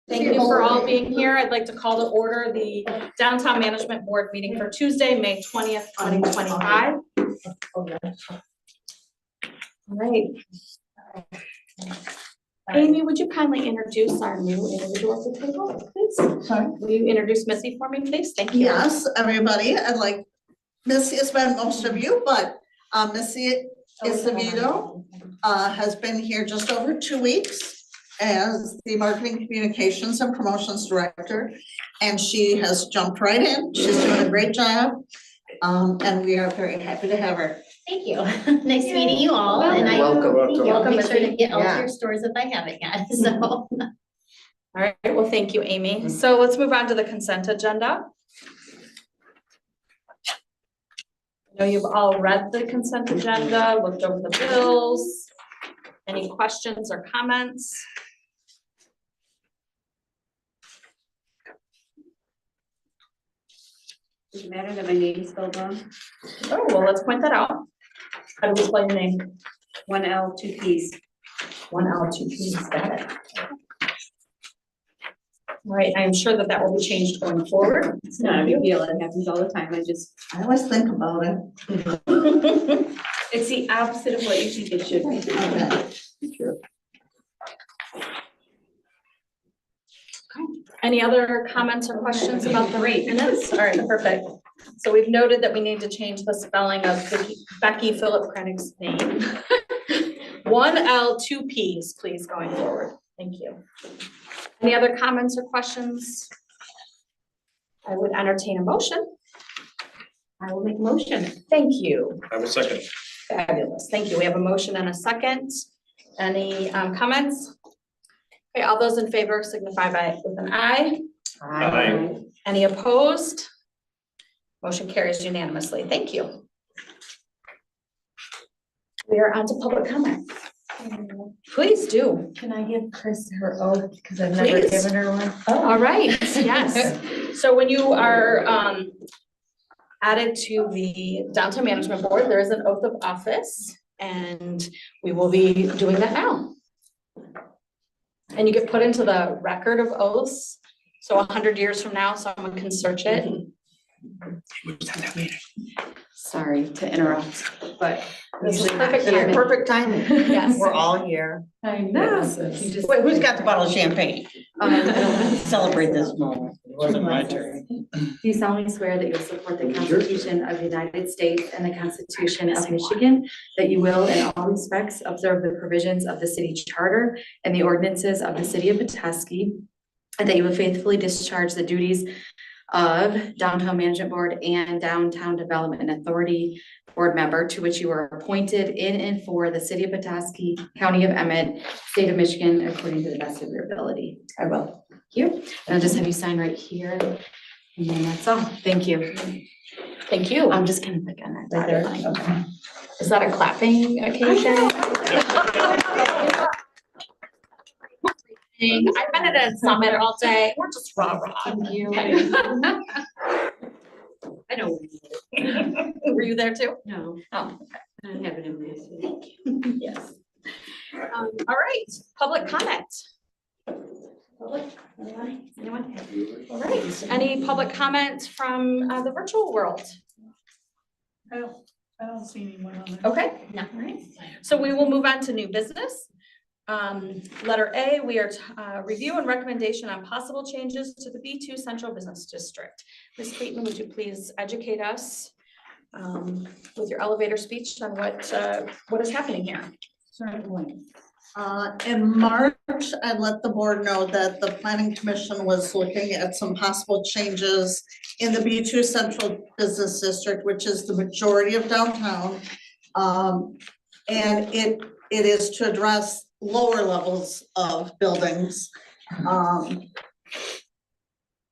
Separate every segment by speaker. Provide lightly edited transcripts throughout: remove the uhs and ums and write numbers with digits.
Speaker 1: Thank you for all being here. I'd like to call to order the Downtown Management Board meeting for Tuesday, May 20th, 2025. All right. Amy, would you kindly introduce our new individual at the table, please?
Speaker 2: Sorry?
Speaker 1: Will you introduce Missy for me, please? Thank you.
Speaker 2: Yes, everybody. I'd like, Missy has met most of you, but Missy Acevedo has been here just over 2 weeks as the Marketing Communications and Promotions Director, and she has jumped right in. She's doing a great job, and we are very happy to have her.
Speaker 3: Thank you. Nice meeting you all.
Speaker 1: Welcome.
Speaker 3: And
Speaker 1: Welcome.
Speaker 3: Make sure to get all your stores if I haven't yet, so.
Speaker 1: All right, well, thank you, Amy. So let's move on to the consent agenda. I know you've all read the consent agenda, looked over the bills. Any questions or comments?
Speaker 4: Does it matter that my name is spelled wrong?
Speaker 1: Oh, well, let's point that out. How do we spell your name?
Speaker 4: 1 L, 2 P's.
Speaker 1: 1 L, 2 P's, got it. All right, I am sure that that will be changed going forward.
Speaker 4: It's not a big deal. It happens all the time.
Speaker 2: I always think about it.
Speaker 4: It's the opposite of what you think it should be.
Speaker 2: Okay.
Speaker 1: Any other comments or questions about the minutes? All right, perfect. So we've noted that we need to change the spelling of Becky Phillip Krennic's name. 1 L, 2 P's, please, going forward. Thank you. Any other comments or questions? I would entertain a motion.
Speaker 4: I will make a motion.
Speaker 1: Thank you.
Speaker 5: I will second.
Speaker 1: Fabulous. Thank you. We have a motion and a second. Any comments? Okay, all those in favor signify by with an aye.
Speaker 5: Aye.
Speaker 1: Any opposed? Motion carries unanimously. Thank you. We are on to public comment. Please do.
Speaker 6: Can I give Chris her oath, because I've never
Speaker 1: Please.
Speaker 6: given her one?
Speaker 1: All right, yes. So when you are added to the Downtown Management Board, there is an oath of office, and we will be doing that now. And you get put into the record of oaths. So 100 years from now, someone can search it.
Speaker 4: Sorry to interrupt, but
Speaker 1: This is
Speaker 4: usually not
Speaker 1: perfect
Speaker 4: here.
Speaker 1: timing.
Speaker 6: Perfect timing.
Speaker 1: Yes.
Speaker 6: We're all here.
Speaker 4: I know.
Speaker 6: Wait, who's got the bottle of champagne? Celebrate this moment.
Speaker 5: It wasn't my turn.
Speaker 4: Do you solemnly swear that you will support the Constitution of the United States and the Constitution of Michigan, that you will in all respects observe the provisions of the city charter and the ordinances of the city of Petoskey, and that you will faithfully discharge the duties of Downtown Management Board and Downtown Development Authority Board member to which you are appointed in and for the city of Petoskey, County of Emmett, State of Michigan, according to the best of your ability?
Speaker 1: I will.
Speaker 4: Thank you. And I'll just have you sign right here. And then that's all. Thank you.
Speaker 1: Thank you.
Speaker 4: I'm just gonna click on that right there.
Speaker 1: Okay. Is that a clapping occasion? I've been at a summit all day. We're just rah rah.
Speaker 4: Thank you. I know.
Speaker 1: Were you there too?
Speaker 4: No,
Speaker 1: Oh,
Speaker 4: I don't have it in my.
Speaker 1: thank you. Yes. All right, public comment. Public, anyone? All right, any public comment from the virtual world?
Speaker 2: I don't see anyone on there.
Speaker 1: Okay, no, all right. So we will move on to new business. Letter A, we are review and recommendation on possible changes to the B2 Central Business District. Ms. Clayton, would you please educate us with your elevator speech on what is happening here?
Speaker 2: Certainly. In March, I let the board know that the Planning Commission was looking at some possible changes in the B2 Central Business District, which is the majority of downtown. And it is to address lower levels of buildings.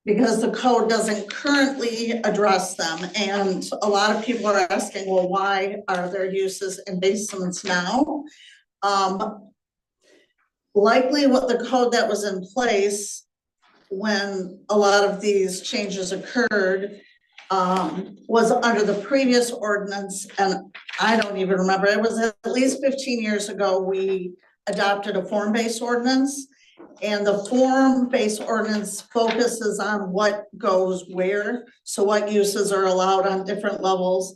Speaker 2: Because the code doesn't currently address them. And a lot of people are asking, well, why are there uses in basements now? Likely what the code that was in place when a lot of these changes occurred was under the previous ordinance, and I don't even remember, it was at least 15 years ago, we adopted a form-based ordinance, And the form-based ordinance focuses on what goes where, so what uses are allowed on different levels.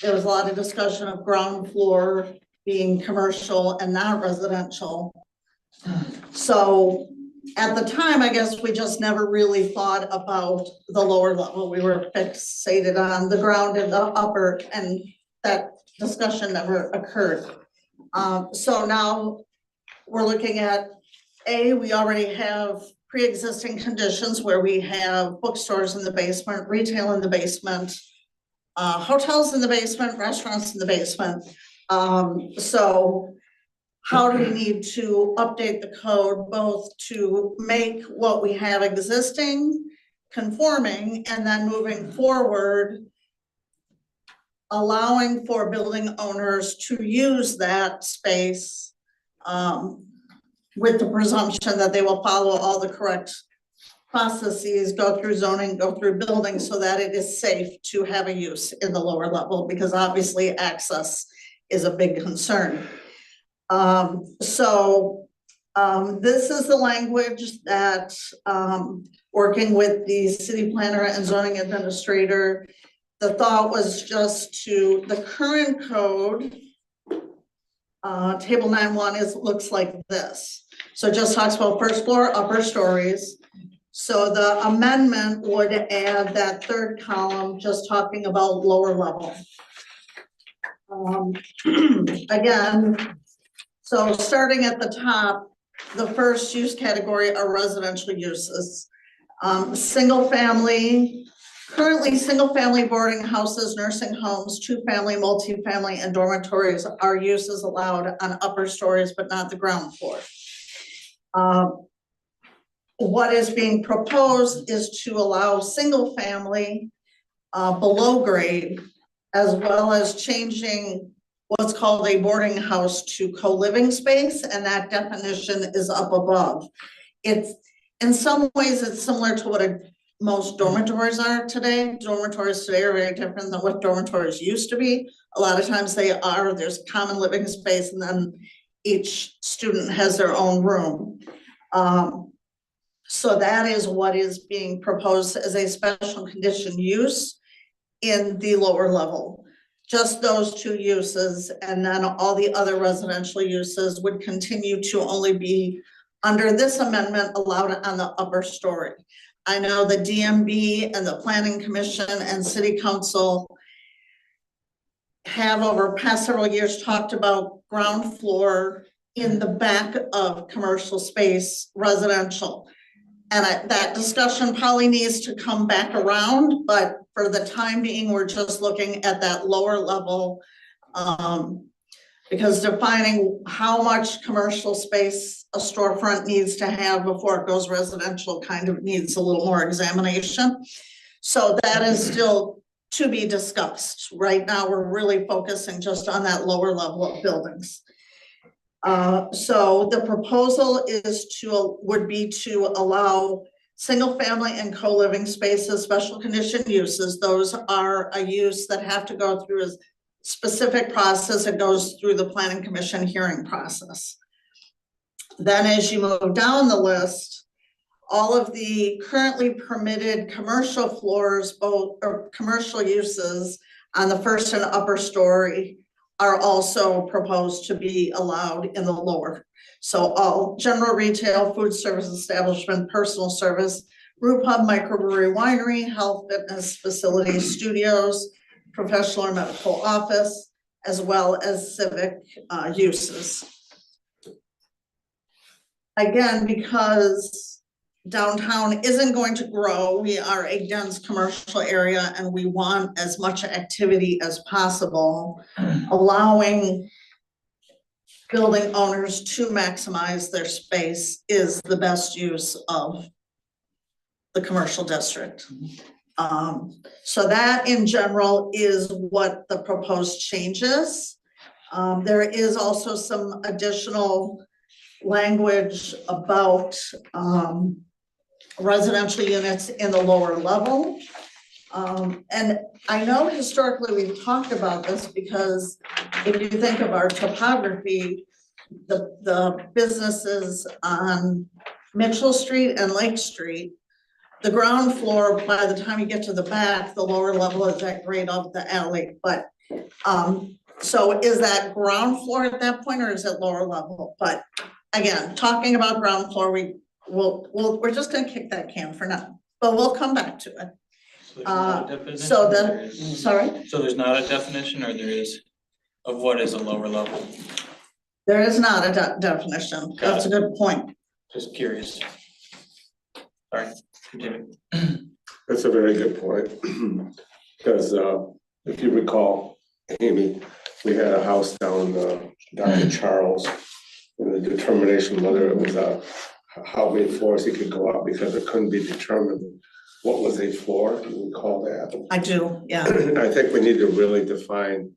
Speaker 2: There was a lot of discussion of ground floor being commercial and not residential. So at the time, I guess we just never really thought about the lower level. We were fixated on the ground and the upper, and that discussion never occurred. So now we're looking at we already have pre-existing conditions where we have bookstores in the basement, retail in the basement, hotels in the basement, restaurants in the basement. So how do we need to update the code both to make what we have existing conforming, and then moving forward, allowing for building owners to use that space with the presumption that they will follow all the correct processes, go through zoning, go through building, so that it is safe to have a use in the lower level, because obviously access is a big concern. This is the language that, working with the city planner and zoning administrator, the thought was just to, the current code, table 9.1 looks like this. So it just talks about first floor, upper stories. So the amendment would add that third column, just talking about lower level. Again, so starting at the top, the first use category are residential uses. Single family, currently single family boarding houses, nursing homes, two-family, multi-family, and dormitories are uses allowed on upper stories, but not the ground floor. What is being proposed is to allow single family below grade, as well as changing what's called a boarding house to co-living space, and that definition is up above. It's, in some ways, it's similar to what most dormitories are today. Dormitories today are very different than what dormitories used to be. A lot of times there's common living space, and then each student has their own room. So that is what is being proposed as a special condition use in the lower level. Just those two uses, and then all the other residential uses would continue to only be, under this amendment, allowed on the upper story. I know the DMB and the Planning Commission and City Council have over past several years talked about ground floor in the back of commercial space, residential. And that discussion probably needs to come back around, but for the time being, we're just looking at that lower level, because defining how much commercial space a storefront needs to have before it goes residential kind of needs a little more examination. So that is still to be discussed. Right now, we're really focusing just on that lower level of buildings. So the proposal would be to allow single family and co-living spaces, special condition uses. Those are a use that have to go through a specific process. It goes through the Planning Commission hearing process. Then as you move down the list, all of the currently permitted commercial floors, or commercial uses on the first and upper story, are also proposed to be allowed in the lower. So all general retail, food service establishment, personal service, brew pub, microbrewery, winery, health, fitness facilities, studios, professional or medical office, as well as civic uses. Again, because downtown isn't going to grow, we are a dense commercial area and we want as much activity as possible, allowing building owners to maximize their space is the best use of the commercial district. So that in general is what the proposed changes. There is also some additional language about residential units in the lower level. And I know historically we've talked about this because if you think of our topography, the businesses on Mitchell Street and Lake Street, the ground floor, by the time you get to the back, the lower level is at grade of the alley, but, so is that ground floor at that point, or is it lower level? But again, talking about ground floor, we're just gonna kick that can for now, but we'll come back to it.
Speaker 5: So there's not a definition,
Speaker 2: So
Speaker 5: or
Speaker 2: the-
Speaker 5: there is-
Speaker 2: Sorry,
Speaker 5: So there's not a definition, or there is, of what is a lower level?
Speaker 2: there is not a definition. That's a good point.
Speaker 5: Just curious. Sorry, continue.
Speaker 7: That's a very good point. Because if you recall, Amy, we had a house down Dr. Charles. And the determination whether it was how many floors he could go up, because it couldn't be determined what was a floor. Do you recall that?
Speaker 2: I do, yeah.
Speaker 7: I think we need to really define,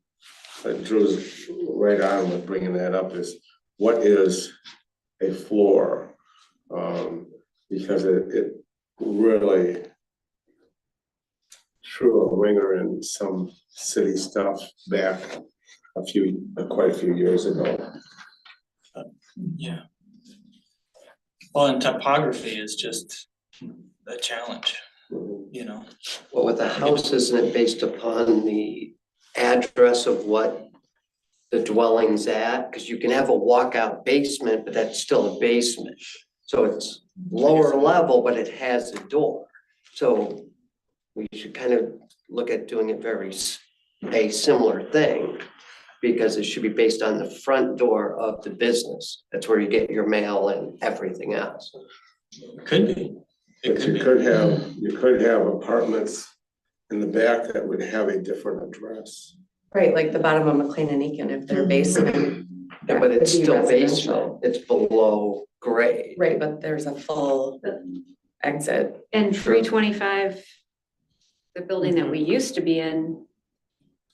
Speaker 7: Drew's right on with bringing that up, is what is a floor? Because it really threw a ringer in some city stuff back quite a few years ago.
Speaker 5: Yeah. Well, and topography is just a challenge, you know?
Speaker 8: Well, with a house, isn't it based upon the address of what the dwelling's at? Because you can have a walkout basement, but that's still a basement. So it's lower level, but it has a door. So we should kind of look at doing it a similar thing, because it should be based on the front door of the business. That's where you get your mail and everything else.
Speaker 5: Could be. It
Speaker 7: But
Speaker 5: could be.
Speaker 7: you could have apartments in the back that would have a different address.
Speaker 9: Right, like the bottom of McLean and Eakin, if they're basement.
Speaker 8: Yeah, but it's
Speaker 9: that would be
Speaker 8: still
Speaker 9: residential.
Speaker 8: basement. It's below grade.
Speaker 9: Right, but there's a full exit.
Speaker 4: And 325, the building that we used to be in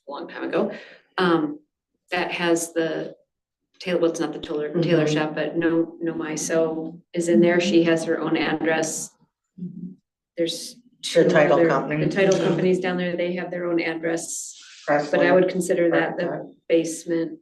Speaker 4: a long time ago, that has the Taylor, well, it's not the Taylor shop, but no MISO is in there. She has her own address. There's two
Speaker 6: title
Speaker 4: other-
Speaker 6: company.
Speaker 4: The title companies down there, they have their own address, but I would consider that the basement.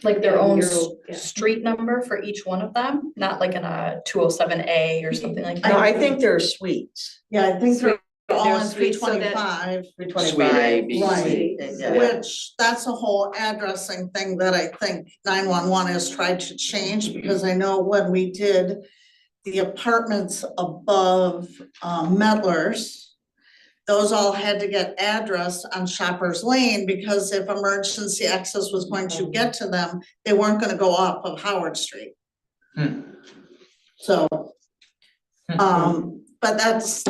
Speaker 1: Like their own
Speaker 4: Yeah.
Speaker 1: street number for each one of them, not like in a 207A or something like
Speaker 6: No,
Speaker 1: that.
Speaker 6: I think there are suites.
Speaker 2: Yeah, I think they're all
Speaker 4: They're
Speaker 2: in three
Speaker 4: suites, so that-
Speaker 2: 25.
Speaker 8: Suite A, B,
Speaker 2: Right.
Speaker 8: C.
Speaker 6: Yeah.
Speaker 2: Which, that's a whole addressing thing that I think 911 has tried to change, because I know when we did the apartments above Mettler's, those all had to get addressed on Shoppers Lane, because if emergency access was going to get to them, they weren't gonna go off of Howard Street.
Speaker 5: Hmm.
Speaker 2: So, but that's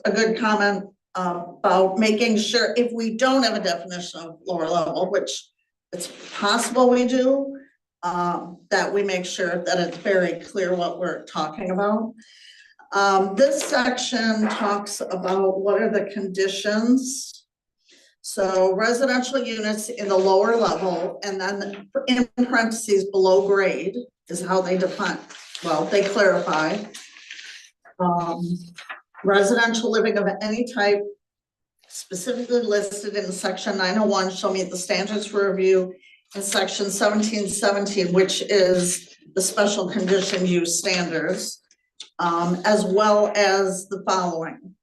Speaker 2: a good comment about making sure, if we don't have a definition of lower level, which it's possible we do, that we make sure that it's very clear what we're talking about. This section talks about what are the conditions. So residential units in the lower level, and then in parentheses below grade is how they define, well, they clarify. Residential living of any type specifically listed in section 901 shall meet the standards for review in section 1717, which is the special condition use standards, as well as the following.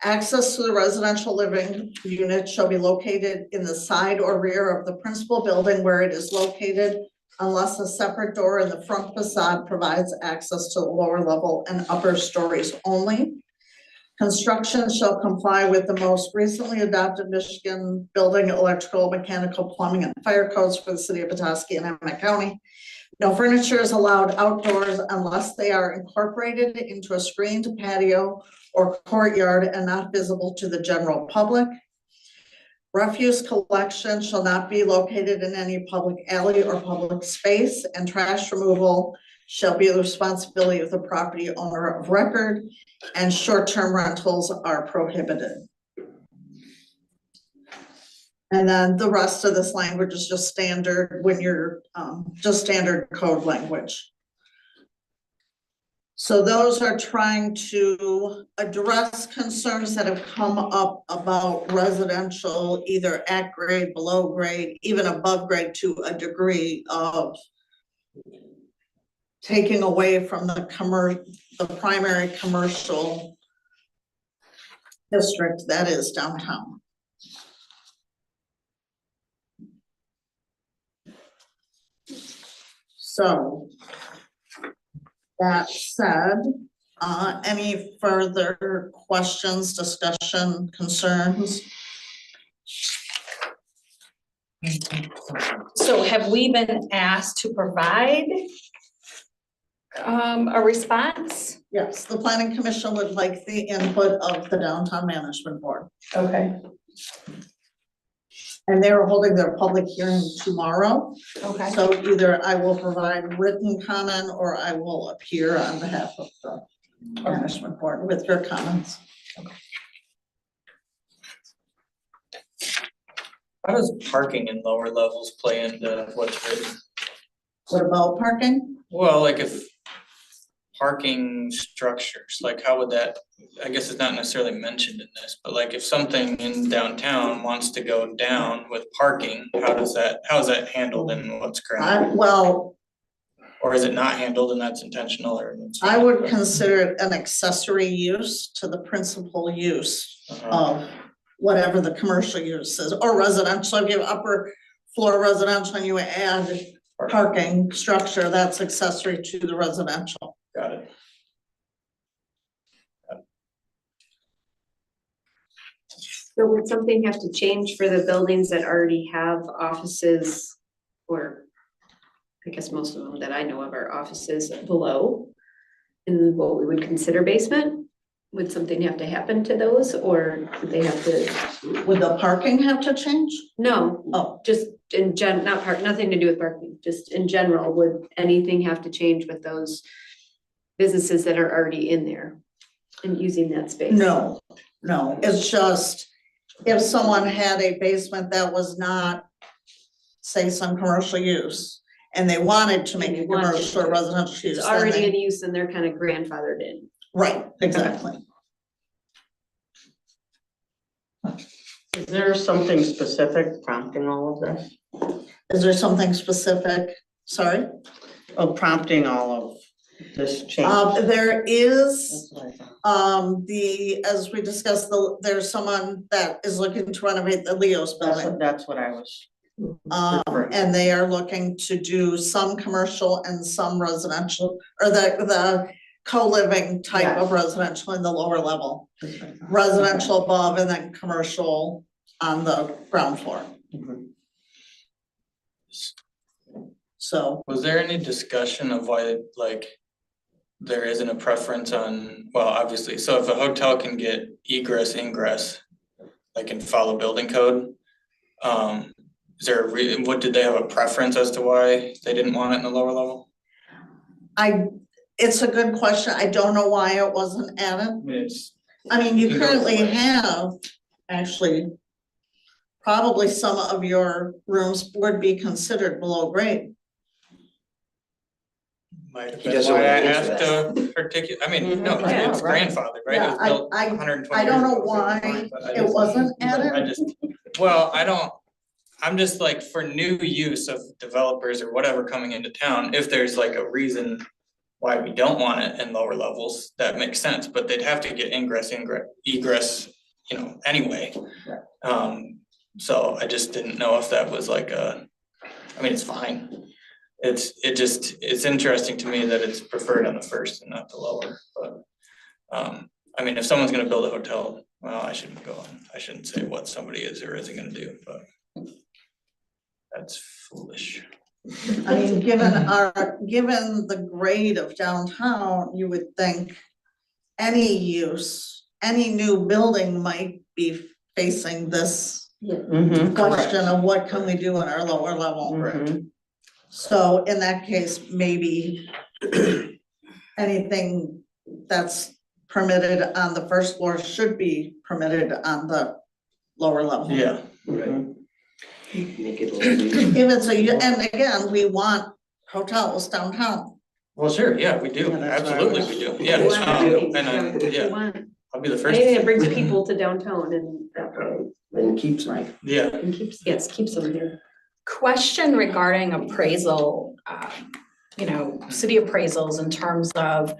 Speaker 2: Access to the residential living unit shall be located in the side or rear of the principal building where it is located, unless a separate door in the front facade provides access to the lower level and upper stories only. Construction shall comply with the most recently adopted Michigan building, electrical, mechanical, plumbing, and fire codes for the city of Petoskey and Emmett County. No furniture is allowed outdoors unless they are incorporated into a screened patio or courtyard and not visible to the general public. Refuse collection shall not be located in any public alley or public space, and trash removal shall be the responsibility of the property owner of record, and short-term rentals are prohibited. And then the rest of this language is just standard when you're, just standard code language. So those are trying to address concerns that have come up about residential, either at grade, below grade, even above grade to a degree of taking away from the primary commercial district that is downtown. So that said, any further questions, discussion, concerns?
Speaker 1: So have we been asked to provide a response?
Speaker 2: Yes, the planning commission would like the input of the downtown management board.
Speaker 1: Okay.
Speaker 2: And they're holding their public hearing tomorrow.
Speaker 1: Okay.
Speaker 2: So either I will provide written comment or I will appear on behalf of the management board with your comments.
Speaker 5: How does parking in lower levels play into what's written?
Speaker 2: What about parking?
Speaker 5: Well, like if parking structures, like how would that, I guess it's not necessarily mentioned in this, but like if something in downtown wants to go down with parking, how is that handled in what's current?
Speaker 2: Well,
Speaker 5: Or is it not handled and that's intentional or?
Speaker 2: I would consider it an accessory use to the principal use of whatever the commercial use is, or residential. If you have upper floor residential and you add parking structure, that's accessory to the residential.
Speaker 5: Got it.
Speaker 9: So would something have to change for the buildings that already have offices, or I guess most of them that I know of are offices below in what we would consider basement? Would something have to happen to those, or would they have to?
Speaker 2: Would the parking have to change?
Speaker 9: No,
Speaker 2: Oh,
Speaker 9: just in nothing to do with parking, just in general, would anything have to change with those businesses that are already in there and using that space?
Speaker 2: no, it's just if someone had a basement that was not, say, some commercial use, and they wanted to make
Speaker 9: And they
Speaker 2: it
Speaker 9: wanted
Speaker 2: commercial or
Speaker 9: to.
Speaker 2: residential use.
Speaker 9: It's
Speaker 2: then
Speaker 9: already
Speaker 2: they-
Speaker 9: in use and they're kind of grandfathered in.
Speaker 2: Right, exactly.
Speaker 6: Is there something specific prompting all of this?
Speaker 2: Is there something specific? Sorry?
Speaker 6: Oh, prompting all of this change?
Speaker 2: There is,
Speaker 6: That's what I thought.
Speaker 2: as we discussed, there's someone that is looking to renovate the Leo's building.
Speaker 6: That's what I was. referring to.
Speaker 2: And they are looking to do some commercial and some residential, or the co-living type of residential in the lower level. Residential above and then commercial on the ground floor.
Speaker 6: Mhm.
Speaker 2: So,
Speaker 5: Was there any discussion of why, like, there isn't a preference on, well, obviously, so if a hotel can get egress, ingress, like and follow building code, is there what, did they have a preference as to why they didn't want it in the lower level?
Speaker 2: it's a good question. I don't know why it wasn't added.
Speaker 5: I mean,
Speaker 2: I mean, you
Speaker 5: Can go
Speaker 2: currently
Speaker 5: both ways.
Speaker 2: have, actually, probably some of your rooms would be considered below grade.
Speaker 5: might have
Speaker 8: He
Speaker 5: been
Speaker 8: doesn't
Speaker 5: why I
Speaker 8: wanna answer
Speaker 5: asked a particular, I mean, no,
Speaker 6: Yeah,
Speaker 5: it's
Speaker 6: right.
Speaker 5: grandfathered, right? It
Speaker 2: Yeah,
Speaker 5: was built
Speaker 2: I
Speaker 5: 120
Speaker 2: I don't
Speaker 5: years
Speaker 2: know
Speaker 5: ago, so
Speaker 2: why
Speaker 5: fine, but I
Speaker 2: it
Speaker 5: just-
Speaker 2: wasn't
Speaker 5: I
Speaker 2: added.
Speaker 5: just, well, I'm just like, for new use of developers or whatever coming into town, if there's like a reason why we don't want it in lower levels, that makes sense, but they'd have to get egress, you know, anyway. So I just didn't know if that was like I mean, it's fine. It's interesting to me that it's preferred on the first and not the lower, but, I mean, if someone's gonna build a hotel, well, I shouldn't say what somebody is or isn't gonna do, but that's foolish.
Speaker 2: I mean, given the grade of downtown, you would think any new building might be facing this
Speaker 6: Mhm,
Speaker 2: question of what can we do in our lower level?
Speaker 6: mhm.
Speaker 2: So in that case, maybe anything that's permitted on the first floor should be permitted on the lower level.
Speaker 5: Yeah,
Speaker 6: Mhm.
Speaker 8: Make it a little easier.
Speaker 2: If it's and again, we want hotels downtown.
Speaker 5: well, sure, yeah, we do,
Speaker 6: Yeah, that's what I
Speaker 5: absolutely
Speaker 6: was-
Speaker 5: we do,
Speaker 9: We
Speaker 5: yeah,
Speaker 9: want everything
Speaker 5: and
Speaker 9: down. We
Speaker 5: yeah,
Speaker 9: want
Speaker 5: I'll be the first.
Speaker 9: anything that brings people to downtown and that way,
Speaker 8: And keeps them.
Speaker 5: Yeah,
Speaker 9: and keeps them here.
Speaker 1: Question regarding appraisal, city appraisals in terms of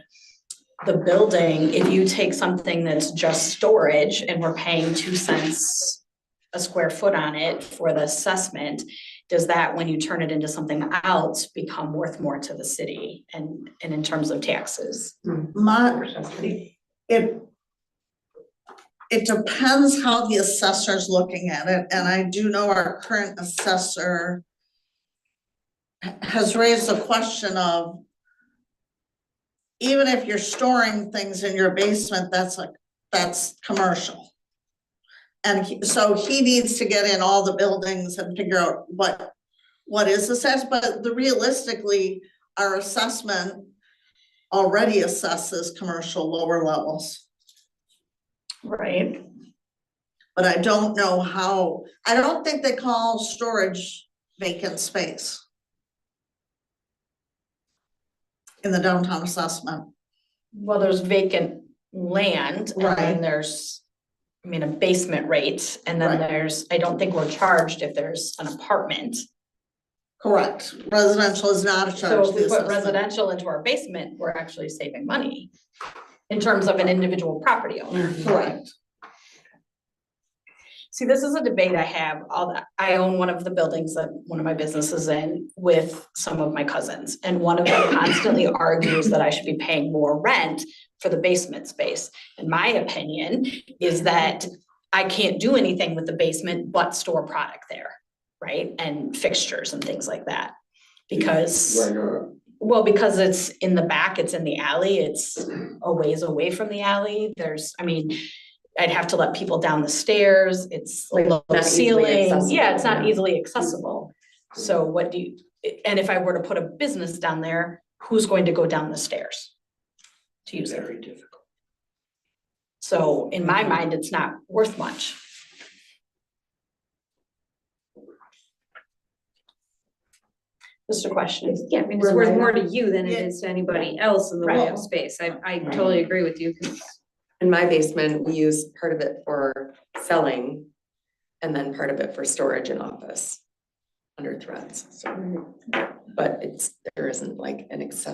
Speaker 1: the building, if you take something that's just storage and we're paying 2 cents a square foot on it for the assessment, does that, when you turn it into something else, become worth more to the city and in terms of taxes?
Speaker 2: It depends how the assessor's looking at it, and I do know our current assessor has raised the question of, even if you're storing things in your basement, that's commercial. And so he needs to get in all the buildings and figure out what is assessed, but realistically, our assessment already assesses commercial lower levels.
Speaker 1: Right.
Speaker 2: But I don't know how, I don't think they call storage vacant space in the downtown assessment.
Speaker 1: Well, there's vacant land, and then
Speaker 2: Right.
Speaker 1: there's, a basement rate, and then
Speaker 2: Right.
Speaker 1: I don't think we're charged if there's an apartment.
Speaker 2: Correct. Residential is not a charge.
Speaker 1: So if
Speaker 2: to
Speaker 1: we
Speaker 2: the
Speaker 1: put
Speaker 2: assessment.
Speaker 1: residential into our basement, we're actually saving money in terms of an individual property owner.
Speaker 2: Correct.
Speaker 1: See, this is a debate I have I own one of the buildings that one of my businesses in with some of my cousins. And one of them constantly argues that I should be paying more rent for the basement space. And my opinion is that I can't do anything with the basement but store product there, right? And fixtures and things like that. Because
Speaker 7: Why not?
Speaker 1: well, because it's in the back, it's in the alley, it's a ways away from the alley. I'd have to let people down the stairs, it's
Speaker 9: Like,
Speaker 1: low
Speaker 9: not easily
Speaker 1: ceiling,
Speaker 9: accessible,
Speaker 1: yeah, it's not
Speaker 9: yeah.
Speaker 1: easily accessible. So and if I were to put a business down there, who's going to go down the stairs to use it?
Speaker 8: Very difficult.
Speaker 1: So in my mind, it's not worth much. Just a question.
Speaker 9: Yeah, I mean, it's worth more to you than it is to anybody else in the
Speaker 1: Right.
Speaker 9: wall space. I totally agree with you, because
Speaker 10: In my basement, we use part of it for selling and then part of it for storage and office under threads, so. But there isn't like it's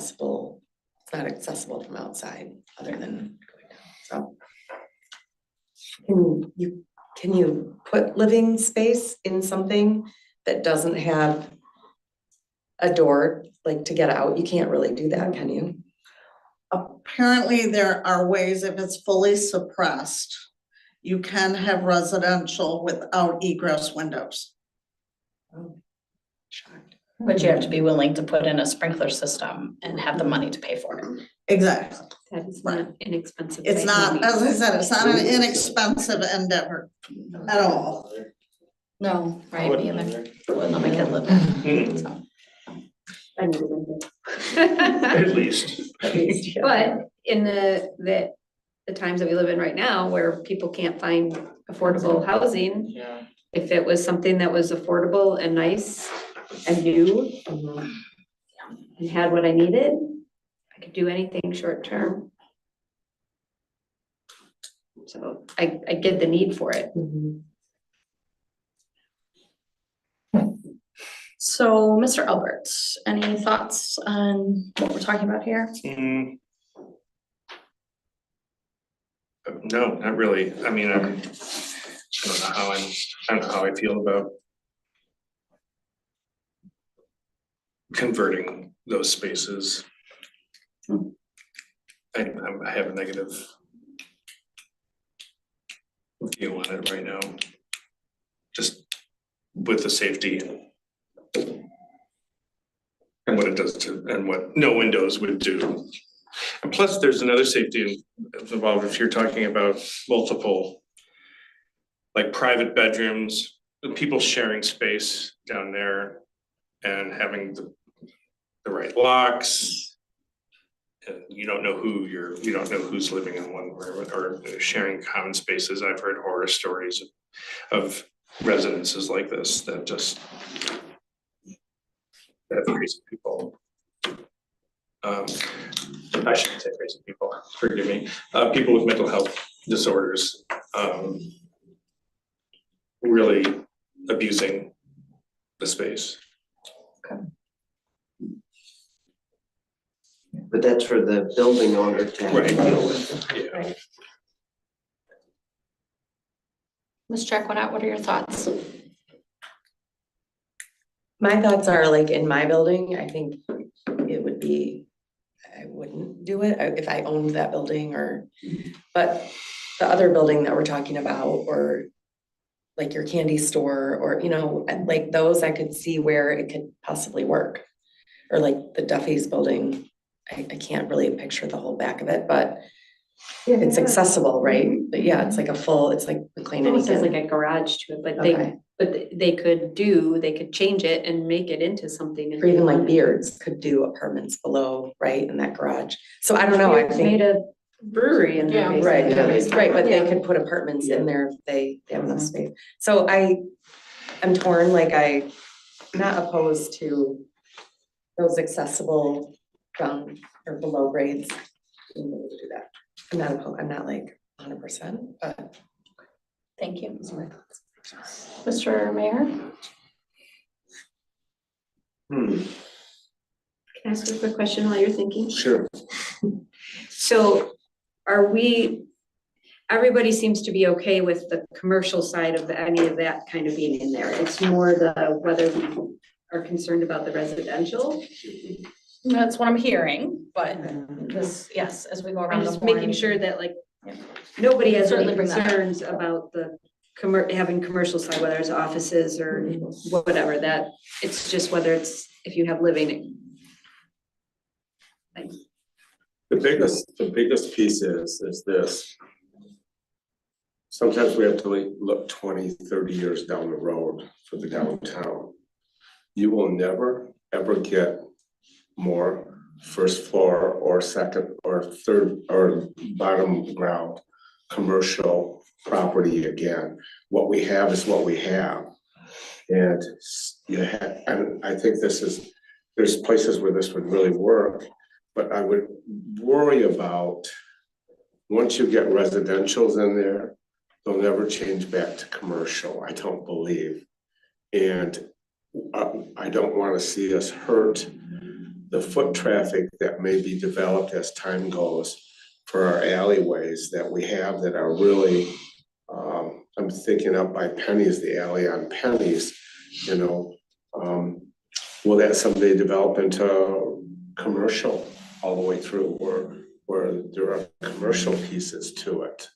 Speaker 10: not accessible from outside other than going down, so. Can you put living space in something that doesn't have a door, like to get out? You can't really do that, can you?
Speaker 2: Apparently there are ways, if it's fully suppressed, you can have residential without egress windows.
Speaker 10: Oh, shocked.
Speaker 1: But you have to be willing to put in a sprinkler system and have the money to pay for it.
Speaker 2: Exactly.
Speaker 9: that is not inexpensive.
Speaker 2: It's
Speaker 9: by
Speaker 2: not,
Speaker 9: any
Speaker 2: as I
Speaker 9: means.
Speaker 2: said, it's not an inexpensive endeavor at all.
Speaker 1: No, right, me either. Wouldn't let my kid live there, so.
Speaker 9: I need a window.
Speaker 6: At least.
Speaker 9: But in the times that we live in right now, where people can't find affordable housing,
Speaker 5: Yeah.
Speaker 9: if it was something that was affordable and nice and new and had what I needed, I could do anything short term. So I get the need for it.
Speaker 1: So, Mr. Albert, any thoughts on what we're talking about here?
Speaker 11: No, not really. I mean, I don't know how I feel about converting those spaces. I have a negative view on it right now. Just with the safety and what it does and what no windows would do. And plus, there's another safety involved if you're talking about multiple, like private bedrooms, the people sharing space down there and having the right locks. And you don't know who's living in one room or sharing common spaces. I've heard horror stories of residences like this that just have crazy people. I shouldn't say crazy people, forgive me, people with mental health disorders, really abusing the space.
Speaker 8: But that's for the building owner to have to
Speaker 11: Right.
Speaker 8: deal with.
Speaker 11: Yeah.
Speaker 1: Ms. Jacquinette, what are your thoughts?
Speaker 10: My thoughts are like in my building, I think it would be, I wouldn't do it if I owned that building but the other building that we're talking about, or like your candy store, or, like those I could see where it could possibly work. Or like the Duffy's building, I can't really picture the whole back of it, but it's accessible, right? But yeah, it's like it's like McLean.
Speaker 9: Almost has like a garage to it, but they could change it and make it into something. if
Speaker 10: Or even
Speaker 9: they
Speaker 10: like
Speaker 9: wanted.
Speaker 10: Beards could do apartments below, right, in that garage. So I don't know, I
Speaker 9: Beards
Speaker 10: think.
Speaker 9: made a brewery in their basement.
Speaker 10: Right, right, but they
Speaker 9: Yeah.
Speaker 10: could put apartments in there if they have enough space. So I'm torn, like I'm not opposed to those accessible down or below grades. Being able to do that. I'm not like 100%, but.
Speaker 1: Thank you. Mr. Mayor?
Speaker 7: Hmm,
Speaker 9: Can I ask you a quick question while you're thinking?
Speaker 7: sure.
Speaker 9: So everybody seems to be okay with the commercial side of any of that kind of being in there. It's more whether we are concerned about the residential.
Speaker 1: That's what I'm hearing, but this, yes, as we go around.
Speaker 9: I'm
Speaker 1: the
Speaker 9: just
Speaker 1: horn,
Speaker 9: making
Speaker 1: we
Speaker 9: sure
Speaker 1: can-
Speaker 9: that like,
Speaker 1: Yeah.
Speaker 9: nobody has
Speaker 1: Certainly
Speaker 9: any
Speaker 1: bring that up.
Speaker 9: concerns about the having commercial side, whether it's offices or whatever, that it's just whether it's, if you have living.
Speaker 7: The biggest piece is this. Sometimes we have to look 20, 30 years down the road for the downtown. You will never, ever get more first floor or second or third or bottom ground commercial property again. What we have is what we have. And and I think there's places where this would really work, but I would worry about, once you get residentials in there, they'll never change back to commercial, I don't believe. And I don't want to see us hurt the foot traffic that may be developed as time goes for our alleyways that we have that are really, I'm thinking up by Penny's, the alley on Penny's, will that someday develop into commercial all the way through where there are commercial pieces to it?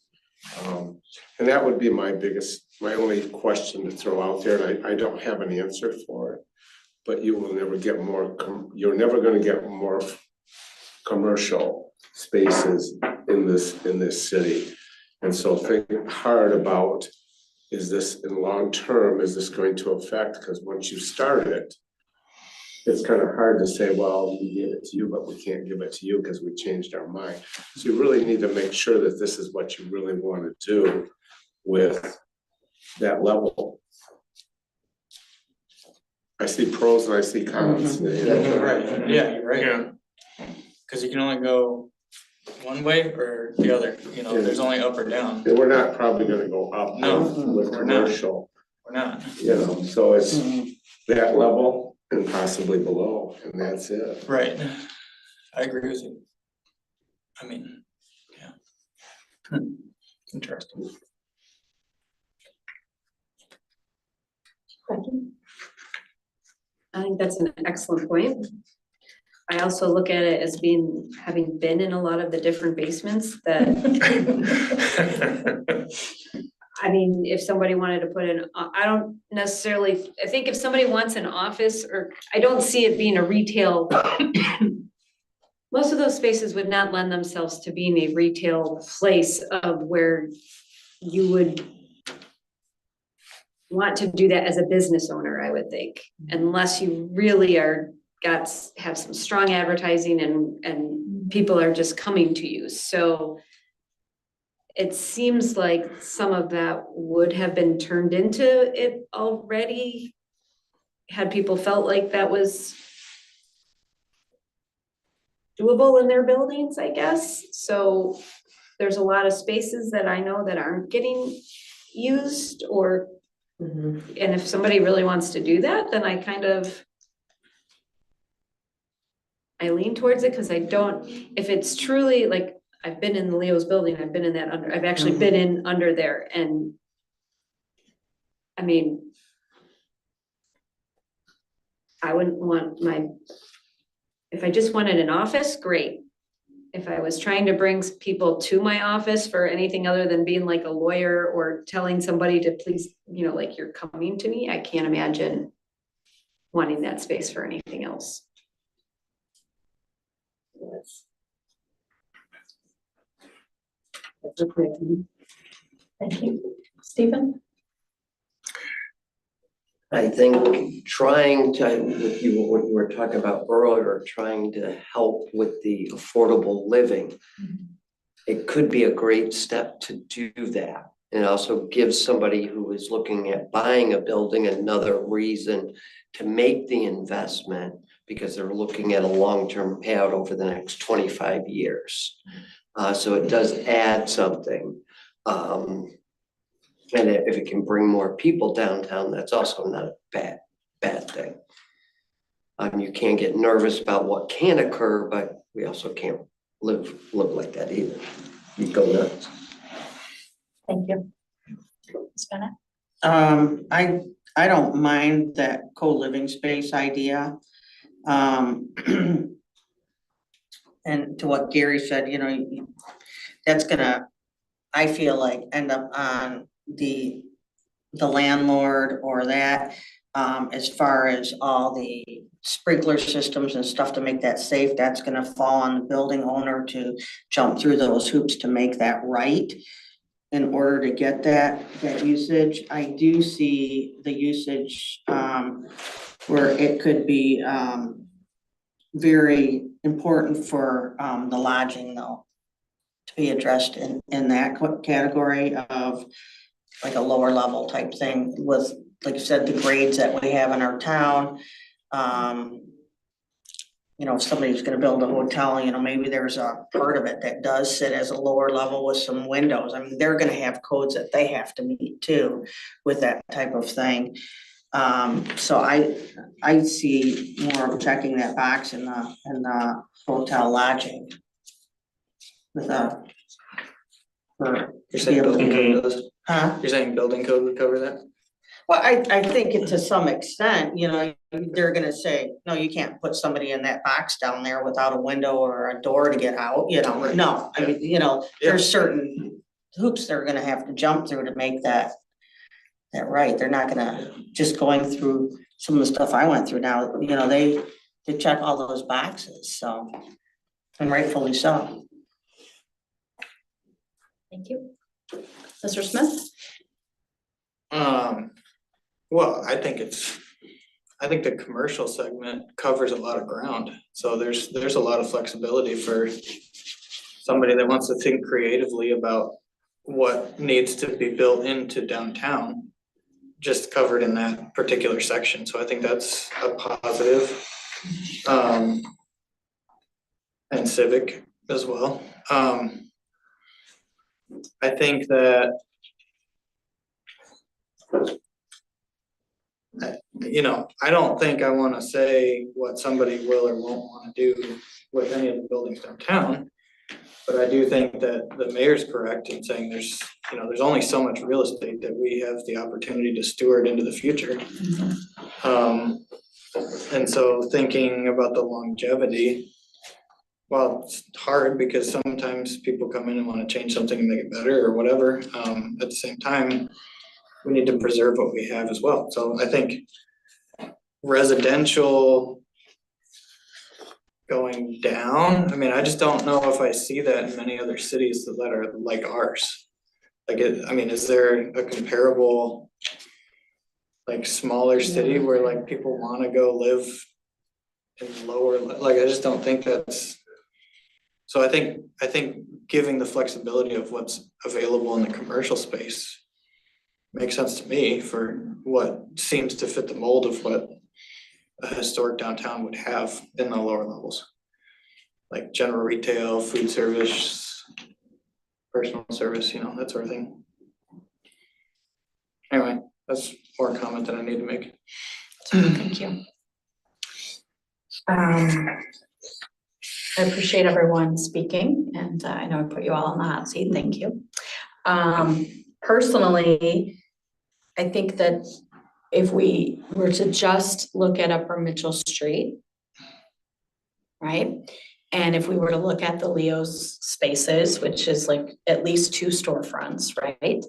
Speaker 7: And that would be my only question to throw out there, and I don't have an answer for it. But you will never get you're never gonna get more commercial spaces in this city. And so think hard about, is this in long term, is this going to affect, because once you start it, it's kind of hard to say, well, we gave it to you, but we can't give it to you because we changed our mind. So you really need to make sure that this is what you really want to do with that level. I see pros and I see cons.
Speaker 5: Right, yeah, you're right.
Speaker 11: Yeah.
Speaker 5: Cause you can only go one way or the other, there's only up or down.
Speaker 7: And we're not probably gonna go up
Speaker 5: No,
Speaker 7: with
Speaker 5: we're not.
Speaker 7: commercial,
Speaker 5: We're not.
Speaker 7: so it's that level and possibly below, and that's it.
Speaker 5: Right. I agree with you. I mean, yeah. Interesting.
Speaker 9: I think that's an excellent point. I also look at it as having been in a lot of the different basements that, I mean, if somebody wanted to put in, I don't necessarily, I think if somebody wants an office, or I don't see it being a retail. Most of those spaces would not lend themselves to being a retail place of where you would want to do that as a business owner, I would think, unless you really have some strong advertising and people are just coming to you. So it seems like some of that would have been turned into it already, had people felt like that was doable in their buildings, I guess. So there's a lot of spaces that I know that aren't getting used, or and if somebody really wants to do that, then I I lean towards it because I don't, if it's truly like, I've been in Leo's building, I've been in that under, I've actually been in under there and I mean, I wouldn't want my, if I just wanted an office, great. If I was trying to bring people to my office for anything other than being like a lawyer or telling somebody to please, you know, like you're coming to me, I can't imagine wanting that space for anything else.
Speaker 1: Thank you. Stephen?
Speaker 8: I think trying to, with you, what you were talking about earlier, trying to help with the affordable living. It could be a great step to do that. And also give somebody who is looking at buying a building another reason to make the investment because they're looking at a long-term payout over the next 25 years. So it does add something. And if it can bring more people downtown, that's also not a bad thing. You can't get nervous about what can occur, but we also can't live like that either. You go nuts.
Speaker 1: Thank you. Ms. Bennett?
Speaker 6: I don't mind that co-living space idea. And to what Gary said, you know, that's gonna, I feel like, end up on the landlord or that, as far as all the sprinkler systems and stuff to make that safe, that's gonna fall on the building owner to jump through those hoops to make that right. In order to get that usage, I do see the usage, where it could be, very important for, the lodging though. To be addressed in that category of like a lower level type thing with, like you said, the grades that we have in our town. You know, if somebody's gonna build a hotel, you know, maybe there's a part of it that does sit as a lower level with some windows. I mean, they're gonna have codes that they have to meet too with that type of thing. So I see more of checking that box in the hotel lodging. With for.
Speaker 5: You're saying building code does?
Speaker 6: Huh?
Speaker 5: You're saying building code would cover that?
Speaker 6: Well, I think it to some extent, you know, they're gonna say, no, you can't put somebody in that box down there without a window or a door to get out, you know, no, I mean, you know, there's certain hoops they're gonna have to jump through to make that right, they're not gonna, just going through some of the stuff I went through now, you know, they check all those boxes, so, and rightfully so.
Speaker 1: Thank you. Mr. Smith?
Speaker 5: Well, I think the commercial segment covers a lot of ground, so there's a lot of flexibility for somebody that wants to think creatively about what needs to be built into downtown, just covered in that particular section, so I think that's a positive. And civic as well. I think that you know, I don't think I wanna say what somebody will or won't wanna do with any of the buildings downtown. But I do think that the mayor's correct in saying there's, you know, there's only so much real estate that we have the opportunity to steward into the future. And so thinking about the longevity, well, it's hard because sometimes people come in and wanna change something and make it better or whatever. At the same time, we need to preserve what we have as well. So I think residential going down, I mean, I just don't know if I see that in many other cities that are like ours. Like, I mean, is there a comparable, like, smaller city where like people wanna go live in lower, like, I just don't think that's. So I think giving the flexibility of what's available in the commercial space makes sense to me for what seems to fit the mold of what a historic downtown would have in the lower levels. Like general retail, food service, personal service, you know, that sort of thing. Anyway, that's more a comment than I need to make.
Speaker 1: Thank you. I appreciate everyone speaking, and I know I put you all on the hot seat, thank you. Personally, I think that if we were to just look at Upper Mitchell Street, right? And if we were to look at the Leo's spaces, which is like at least 2 storefronts, right?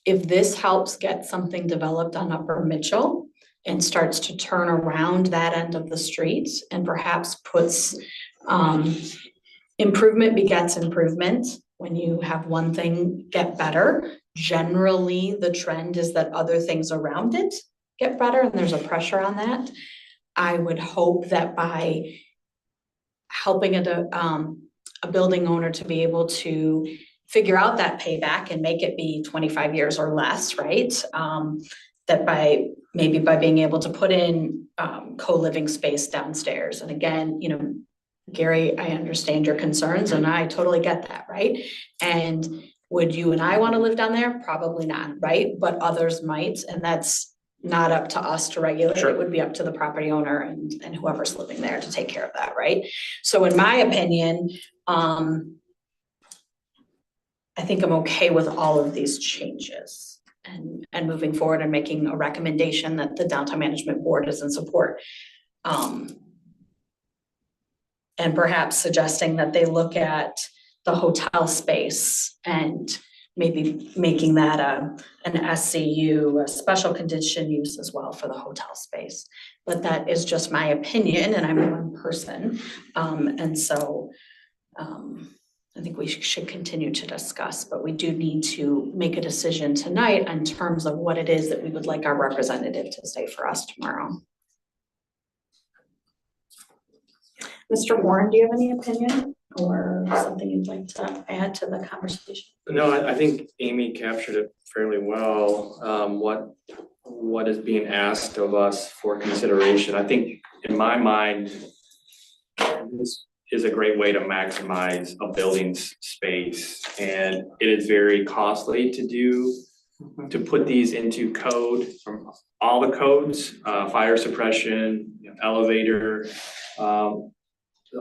Speaker 1: If this helps get something developed on Upper Mitchell and starts to turn around that end of the street and perhaps puts, improvement begets improvement. When you have one thing get better, generally the trend is that other things around it get better, and there's a pressure on that. I would hope that by helping a building owner to be able to figure out that payback and make it be 25 years or less, right? That by being able to put in co-living space downstairs. And again, you know, Gary, I understand your concerns and I totally get that, right? And would you and I want to live down there? Probably not, right? But others might, and that's not up to us to regulate. It would be up to the property owner and whoever's living there to take care of that, right? So in my opinion, I think I'm okay with all of these changes and moving forward and making a recommendation that the downtown management board is in support. And perhaps suggesting that they look at the hotel space and maybe making that an SCU, a special condition use as well for the hotel space. But that is just my opinion and I'm one person. And so I think we should continue to discuss, but we do need to make a decision tonight in terms of what it is that we would like our representative to say for us tomorrow. Mr. Warren, do you have any opinion or something you'd like to add to the conversation?
Speaker 12: No, I think Amy captured it fairly well. What is being asked of us for consideration? I think in my mind, this is a great way to maximize a building's space. And it is very costly to put these into code from all the codes, fire suppression, elevator,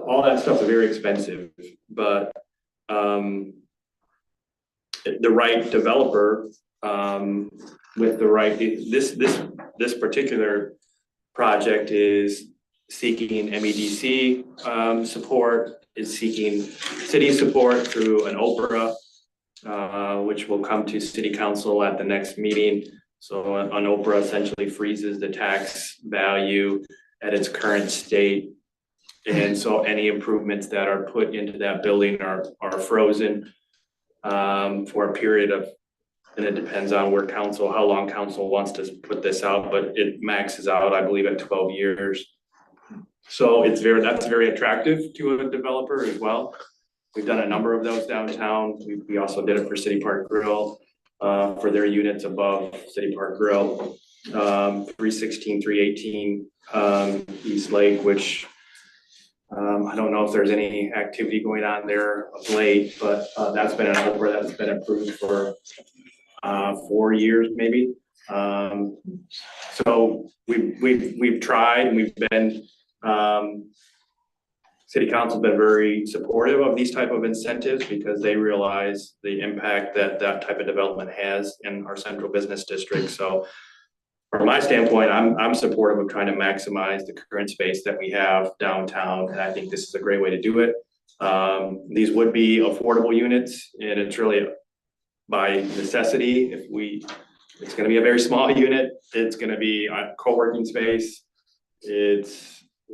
Speaker 12: all that stuff is very expensive, but the right developer with the right, this particular project is seeking MEDC support, is seeking city support through an OPRA, which will come to city council at the next meeting. So an OPRA essentially freezes the tax value at its current state. And so any improvements that are put into that building are frozen for a period of, and it depends on where council, how long council wants to put this out, but it maxes out, I believe, at 12 years. So that's very attractive to a developer as well. We've done a number of those downtown. We also did it for City Park Grill, for their units above City Park Grill, 316, 318 East Lake, which I don't know if there's any activity going on there of late, but that's been an OPRA that's been approved for 4 years maybe. So we've tried and we've been, City Council's been very supportive of these type of incentives because they realize the impact that type of development has in our central business district. So from my standpoint, I'm supportive of trying to maximize the current space that we have downtown, and I think this is a great way to do it. These would be affordable units, and it's really by necessity. It's gonna be a very small unit. It's gonna be a co-working space.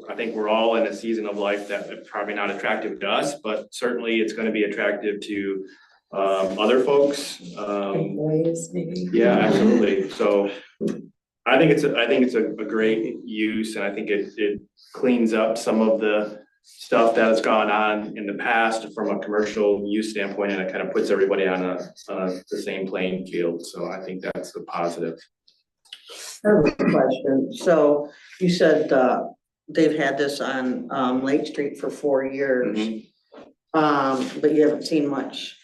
Speaker 12: I think we're all in a season of life that is probably not attractive to us, but certainly it's gonna be attractive to other folks.
Speaker 10: Employees, maybe.
Speaker 12: Yeah, absolutely. So I think it's a great use, and I think it cleans up some of the stuff that has gone on in the past from a commercial use standpoint, and it kind of puts everybody on the same playing field. So I think that's a positive.
Speaker 6: I have a question. So you said they've had this on Lake Street for 4 years. But you haven't seen much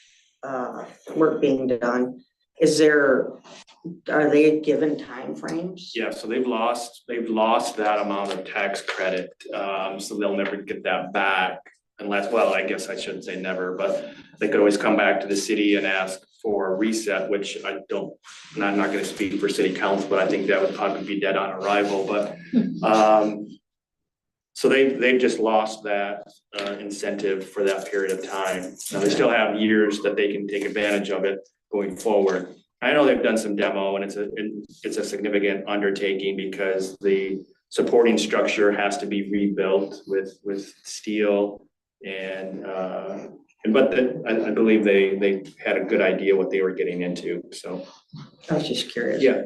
Speaker 6: work being done. Is there are they given timeframes?
Speaker 12: Yeah, so they've lost that amount of tax credit, so they'll never get that back. Unless, well, I guess I shouldn't say never, but they could always come back to the city and ask for a reset, which I'm not gonna speak for city council, but I think that would probably be dead on arrival, but, so they've just lost that, incentive for that period of time. Now, they still have years that they can take advantage of it going forward. I know they've done some demo and it's a significant undertaking because the supporting structure has to be rebuilt with steel and I believe they had a good idea what they were getting into, so.
Speaker 6: I was just curious.
Speaker 12: Yeah,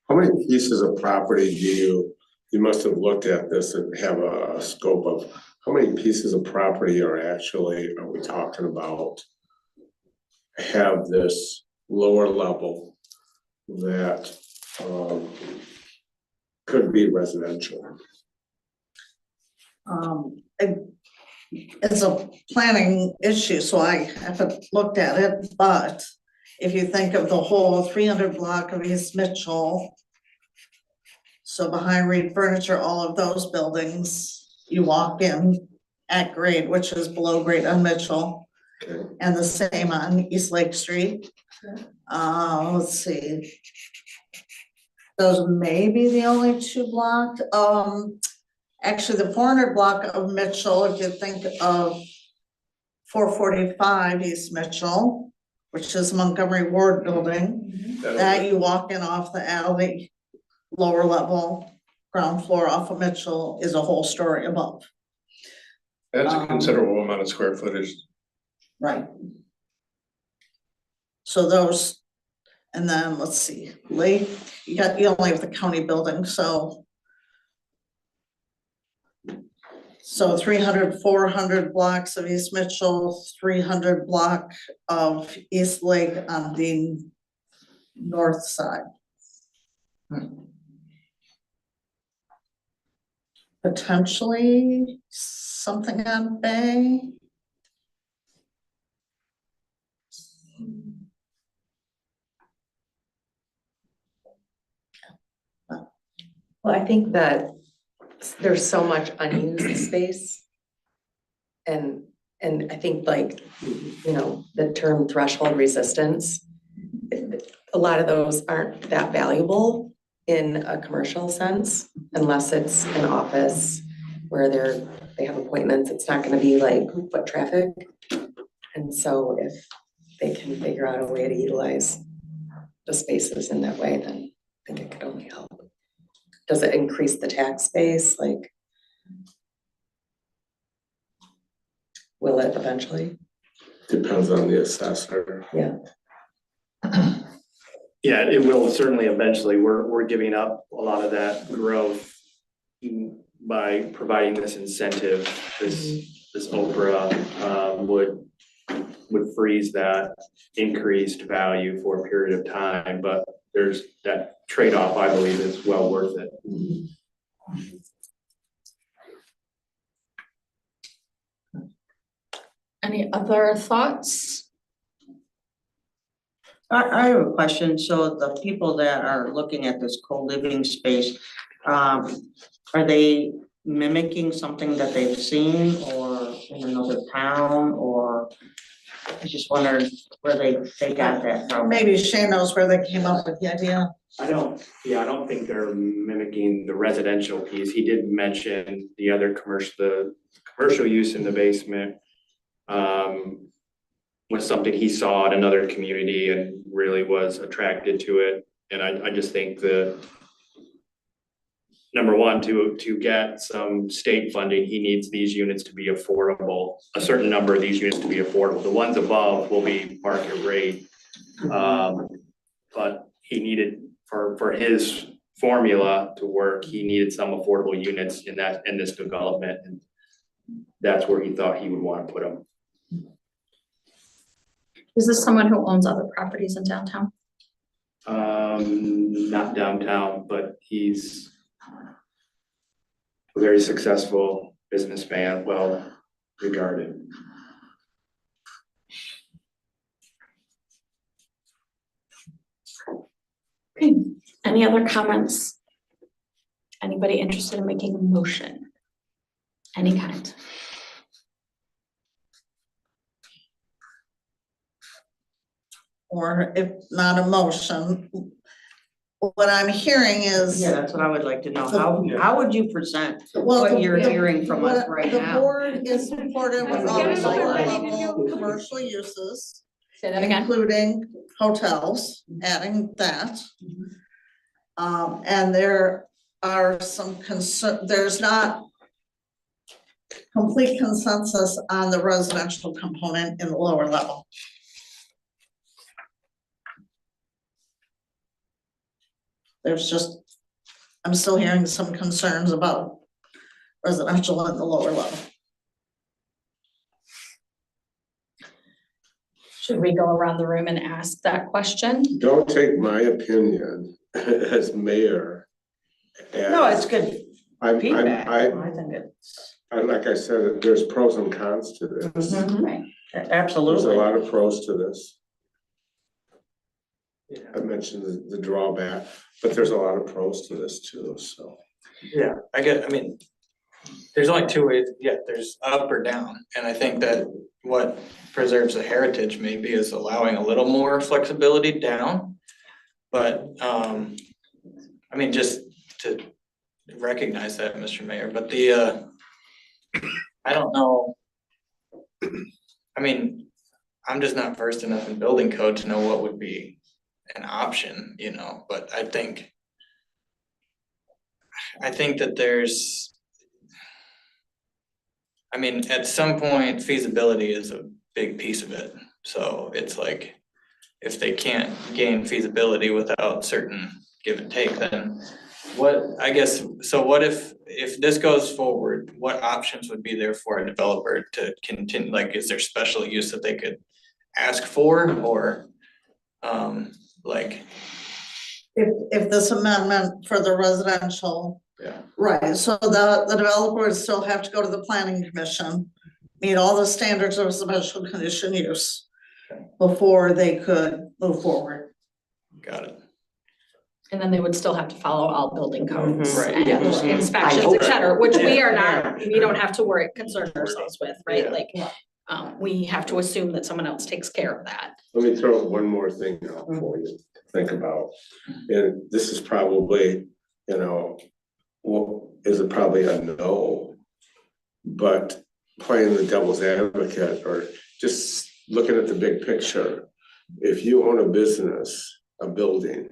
Speaker 7: How many pieces of property you must have looked at this and have a scope of, how many pieces of property are we talking about? Have this lower level that, could be residential?
Speaker 2: It's a planning issue, so I haven't looked at it, but if you think of the whole 300 block of East Mitchell, so behind Reed Furniture, all of those buildings, you walk in at grade, which is below grade on Mitchell.
Speaker 7: Okay.
Speaker 2: And the same on East Lake Street. Let's see. Those may be the only two blocked. Actually, the 400 block of Mitchell, if you think of 445 East Mitchell, which is Montgomery Ward building, that you walk in off the alley, lower level, ground floor off of Mitchell is a whole story above.
Speaker 11: That's a considerable amount of square footage.
Speaker 2: Right. So those, and then let's see, Lake, you only have the county building, so 300, 400 blocks of East Mitchell, 300 block of East Lake on the north side. Potentially something on Bay.
Speaker 10: Well, I think that there's so much unused space. And I think like, you know, the term threshold resistance, a lot of those aren't that valuable in a commercial sense, unless it's an office where they have appointments. It's not gonna be like foot traffic. And so if they can figure out a way to utilize the spaces in that way, then I think it could only help. Does it increase the tax base? Like, will it eventually?
Speaker 7: Depends on the assessor.
Speaker 10: Yeah.
Speaker 12: yeah, it will certainly eventually. We're giving up a lot of that growth by providing this incentive. This Oprah would freeze that increased value for a period of time, but there's that trade-off, I believe, is well worth it.
Speaker 1: Any other thoughts?
Speaker 6: I have a question. So the people that are looking at this co-living space, are they mimicking something that they've seen or in another town, or I just wondered where they got that from?
Speaker 2: Maybe Shane knows where they came up with the idea.
Speaker 12: I don't think they're mimicking the residential piece. He did mention the other commercial use in the basement. Was something he saw in another community and really was attracted to it. And I just think number one, to get some state funding, he needs these units to be affordable, a certain number of these units to be affordable. The ones above will be market rate. But he needed, for his formula to work, he needed some affordable units in this development. And that's where he thought he would want to put them.
Speaker 1: Is this someone who owns other properties in downtown?
Speaker 12: Not downtown, but he's a very successful businessman, well regarded.
Speaker 1: Any other comments? Anybody interested in making a motion? Any kind?
Speaker 2: Or if not a motion, what I'm hearing is.
Speaker 6: Yeah, that's what I would like to know. How would you present
Speaker 2: Well,
Speaker 6: what
Speaker 2: the-
Speaker 6: you're
Speaker 2: the-
Speaker 6: hearing from us
Speaker 2: what
Speaker 6: right
Speaker 2: The
Speaker 6: now?
Speaker 2: board is supportive of lower level commercial uses,
Speaker 1: Say that again.
Speaker 2: including hotels, adding that. And there are some there's not complete consensus on the residential component in the lower level. There's just, I'm still hearing some concerns about residential at the lower level.
Speaker 1: Should we go around the room and ask that question?
Speaker 7: Don't take my opinion as mayor.
Speaker 6: No,
Speaker 7: as-
Speaker 6: it's good
Speaker 7: I'm,
Speaker 6: feedback.
Speaker 7: I,
Speaker 6: I think it's.
Speaker 7: like I said, there's pros and cons to this.
Speaker 6: Right.
Speaker 7: There's a
Speaker 6: Absolutely.
Speaker 7: lot of pros to this. I mentioned the drawback, but there's a lot of pros to this too, so.
Speaker 5: Yeah, I mean, there's only two ways, there's up or down, and I think that what preserves the heritage maybe is allowing a little more flexibility down. But, I mean, just to recognize that, Mr. Mayor, but I don't know. I mean, I'm just not versed enough in building code to know what would be an option, but I think that there's, I mean, at some point feasibility is a big piece of it. So it's like, if they can't gain feasibility without certain give and take, then what if this goes forward, what options would be there for a developer to continue, like, is there special use that they could ask for, or, like,
Speaker 2: If this amendment for the residential.
Speaker 5: Yeah.
Speaker 2: Right, so the developer would still have to go to the planning commission, meet all the standards of special condition use before they could move forward.
Speaker 5: got it.
Speaker 1: And then they would still have to follow all building codes
Speaker 6: Mhm.
Speaker 5: Right,
Speaker 1: and
Speaker 5: yeah.
Speaker 1: inspections, et cetera, which we are
Speaker 5: Yeah.
Speaker 1: not, we don't have to concern ourselves with, right?
Speaker 5: Yeah.
Speaker 1: Like, we have to assume that someone else takes care of that.
Speaker 7: Let me throw one more thing out for you to think about. And this is probably, well, is it probably a no? But playing the devil's advocate or just looking at the big picture, if you own a business, a building,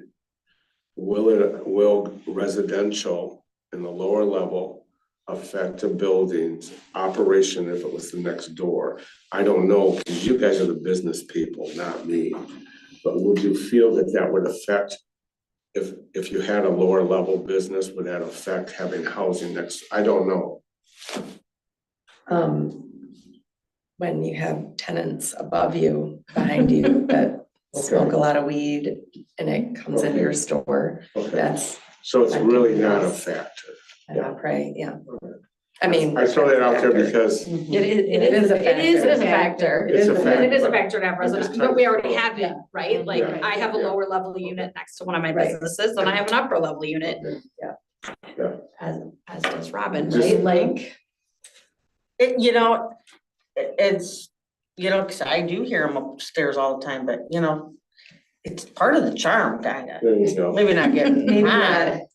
Speaker 7: will residential in the lower level affect a building's operation if it was the next door? I don't know, because you guys are the business people, not me. But would you feel that would affect, if you had a lower level business, would that affect having housing next? I don't know.
Speaker 10: When you have tenants above you, behind you that smoke a lot of weed and it comes into your store,
Speaker 7: Okay,
Speaker 10: that's,
Speaker 7: so it's really not a factor.
Speaker 10: I don't pray, yeah. I mean.
Speaker 7: I throw that out there because
Speaker 10: Mhm.
Speaker 1: It is a factor.
Speaker 7: It's a
Speaker 1: And it is a
Speaker 7: factor.
Speaker 1: factor to have
Speaker 7: I just
Speaker 1: residential, but we already
Speaker 7: typed
Speaker 1: have it, right? Like,
Speaker 7: Yeah.
Speaker 1: I have a
Speaker 7: Yeah.
Speaker 1: lower level unit next to one of my
Speaker 10: Right.
Speaker 1: businesses, and I have an upper level unit.
Speaker 10: Yeah.
Speaker 7: Yeah.
Speaker 1: As does Robin,
Speaker 7: Just-
Speaker 1: right? Like,
Speaker 6: It's, cause I do hear them upstairs all the time, but it's part of the charm, kinda.
Speaker 7: there you go.
Speaker 6: Maybe not getting
Speaker 10: Maybe
Speaker 6: mad.
Speaker 10: not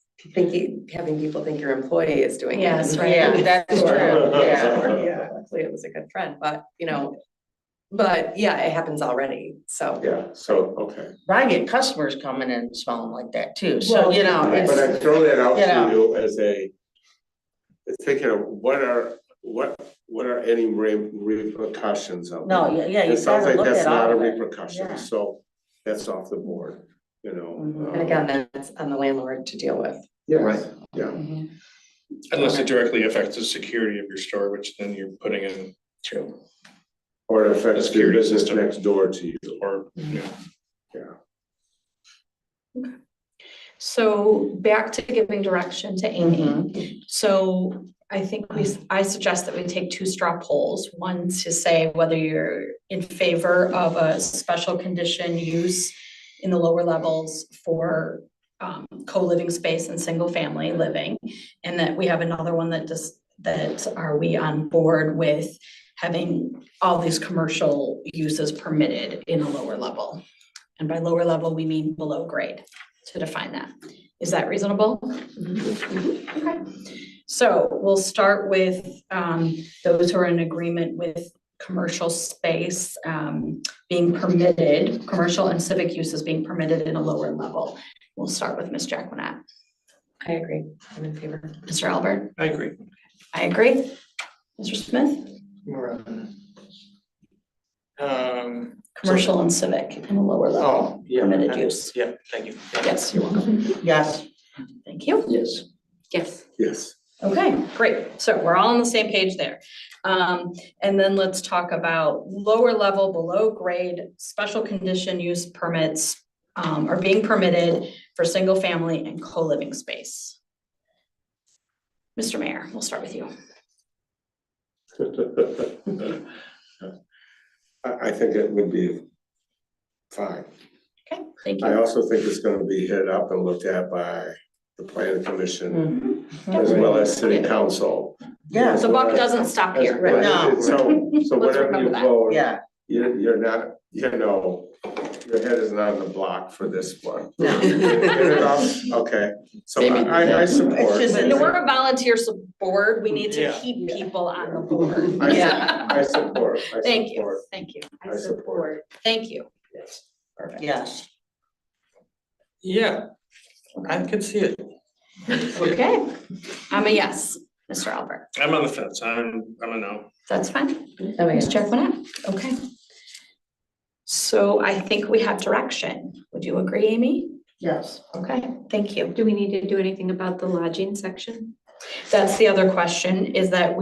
Speaker 10: having people think your employee is doing it.
Speaker 1: Yes, right.
Speaker 6: Yeah, that's true, yeah.
Speaker 10: Yeah, luckily it was a good friend, but yeah, it happens already, so.
Speaker 7: Yeah, so, okay.
Speaker 6: But I get customers coming in smelling like that too, so
Speaker 7: But I
Speaker 6: it's,
Speaker 7: throw that out
Speaker 6: you know.
Speaker 7: to you as thinking of what are any repercussions of
Speaker 6: no,
Speaker 7: that?
Speaker 6: yeah, you
Speaker 7: It sounds
Speaker 6: gotta
Speaker 7: like
Speaker 6: look
Speaker 7: that's
Speaker 6: at
Speaker 7: not a
Speaker 6: all of it.
Speaker 7: repercussion,
Speaker 6: Yeah.
Speaker 7: so that's off the board,
Speaker 6: Mhm.
Speaker 10: And again, that's on the landlord to deal with.
Speaker 7: Yes,
Speaker 8: Right.
Speaker 7: yeah,
Speaker 6: Mhm.
Speaker 11: Unless it directly affects the security of your store, which then you're putting in,
Speaker 10: True.
Speaker 7: or it affects the
Speaker 11: Security
Speaker 7: business
Speaker 11: system.
Speaker 7: next door to you,
Speaker 11: or,
Speaker 1: so back to giving direction to Amy. So I think I suggest that we take 2 straw polls. One to say whether you're in favor of a special condition use in the lower levels for co-living space and single-family living. And that we have another one that are we on board with having all these commercial uses permitted in a lower level? And by lower level, we mean below grade, to define that. Is that reasonable? Okay. So we'll start with those who are in agreement with commercial space being permitted, commercial and civic uses being permitted in a lower level. We'll start with Ms. Jacquinette.
Speaker 10: I agree, I'm in favor.
Speaker 1: Mr. Albert?
Speaker 11: I agree.
Speaker 1: I agree. Mr. Smith? Commercial and civic in a lower level,
Speaker 5: Oh, yeah.
Speaker 1: permitted use.
Speaker 5: Yeah, thank you.
Speaker 1: Yes, you're welcome.
Speaker 6: Yes.
Speaker 1: Thank you.
Speaker 8: Yes.
Speaker 9: Yes.
Speaker 7: Yes.
Speaker 1: Okay, great. So we're all on the same page there. And then let's talk about lower level, below grade, special condition use permits are being permitted for single family and co-living space. Mr. Mayor, we'll start with you.
Speaker 7: I think it would be fine.
Speaker 1: Okay, thank
Speaker 7: I
Speaker 1: you.
Speaker 7: also think it's gonna be hit up and looked at by the planning commission
Speaker 1: Mhm.
Speaker 7: as well as city council.
Speaker 6: Yeah,
Speaker 1: The buck doesn't stop here.
Speaker 7: As-
Speaker 6: No.
Speaker 7: So
Speaker 1: Let's
Speaker 7: whatever you
Speaker 1: remember that.
Speaker 7: vote,
Speaker 6: yeah.
Speaker 7: you're not, you know, your head is not on the block for this one.
Speaker 6: No.
Speaker 7: Get it off? Okay, so
Speaker 8: Maybe
Speaker 7: I support.
Speaker 6: It's just-
Speaker 1: No, we're a volunteer board. We need to
Speaker 5: Yeah.
Speaker 1: keep people on the board.
Speaker 7: I
Speaker 1: Yeah.
Speaker 7: I support, I
Speaker 1: Thank you,
Speaker 7: support.
Speaker 1: thank you,
Speaker 7: I support.
Speaker 1: thank you.
Speaker 8: Yes.
Speaker 1: Perfect.
Speaker 6: Yes.
Speaker 5: Yeah, I could see it.
Speaker 1: Okay, I'm a yes, Mr. Albert.
Speaker 11: I'm on the fence, I'm a no.
Speaker 1: That's fine.
Speaker 10: Oh,
Speaker 1: Let's
Speaker 10: yeah.
Speaker 1: check one out. Okay. So I think we have direction. Would you agree, Amy?
Speaker 6: Yes.
Speaker 1: Okay, thank you.
Speaker 9: Do we need to do anything about the lodging section?
Speaker 1: That's the other question, is that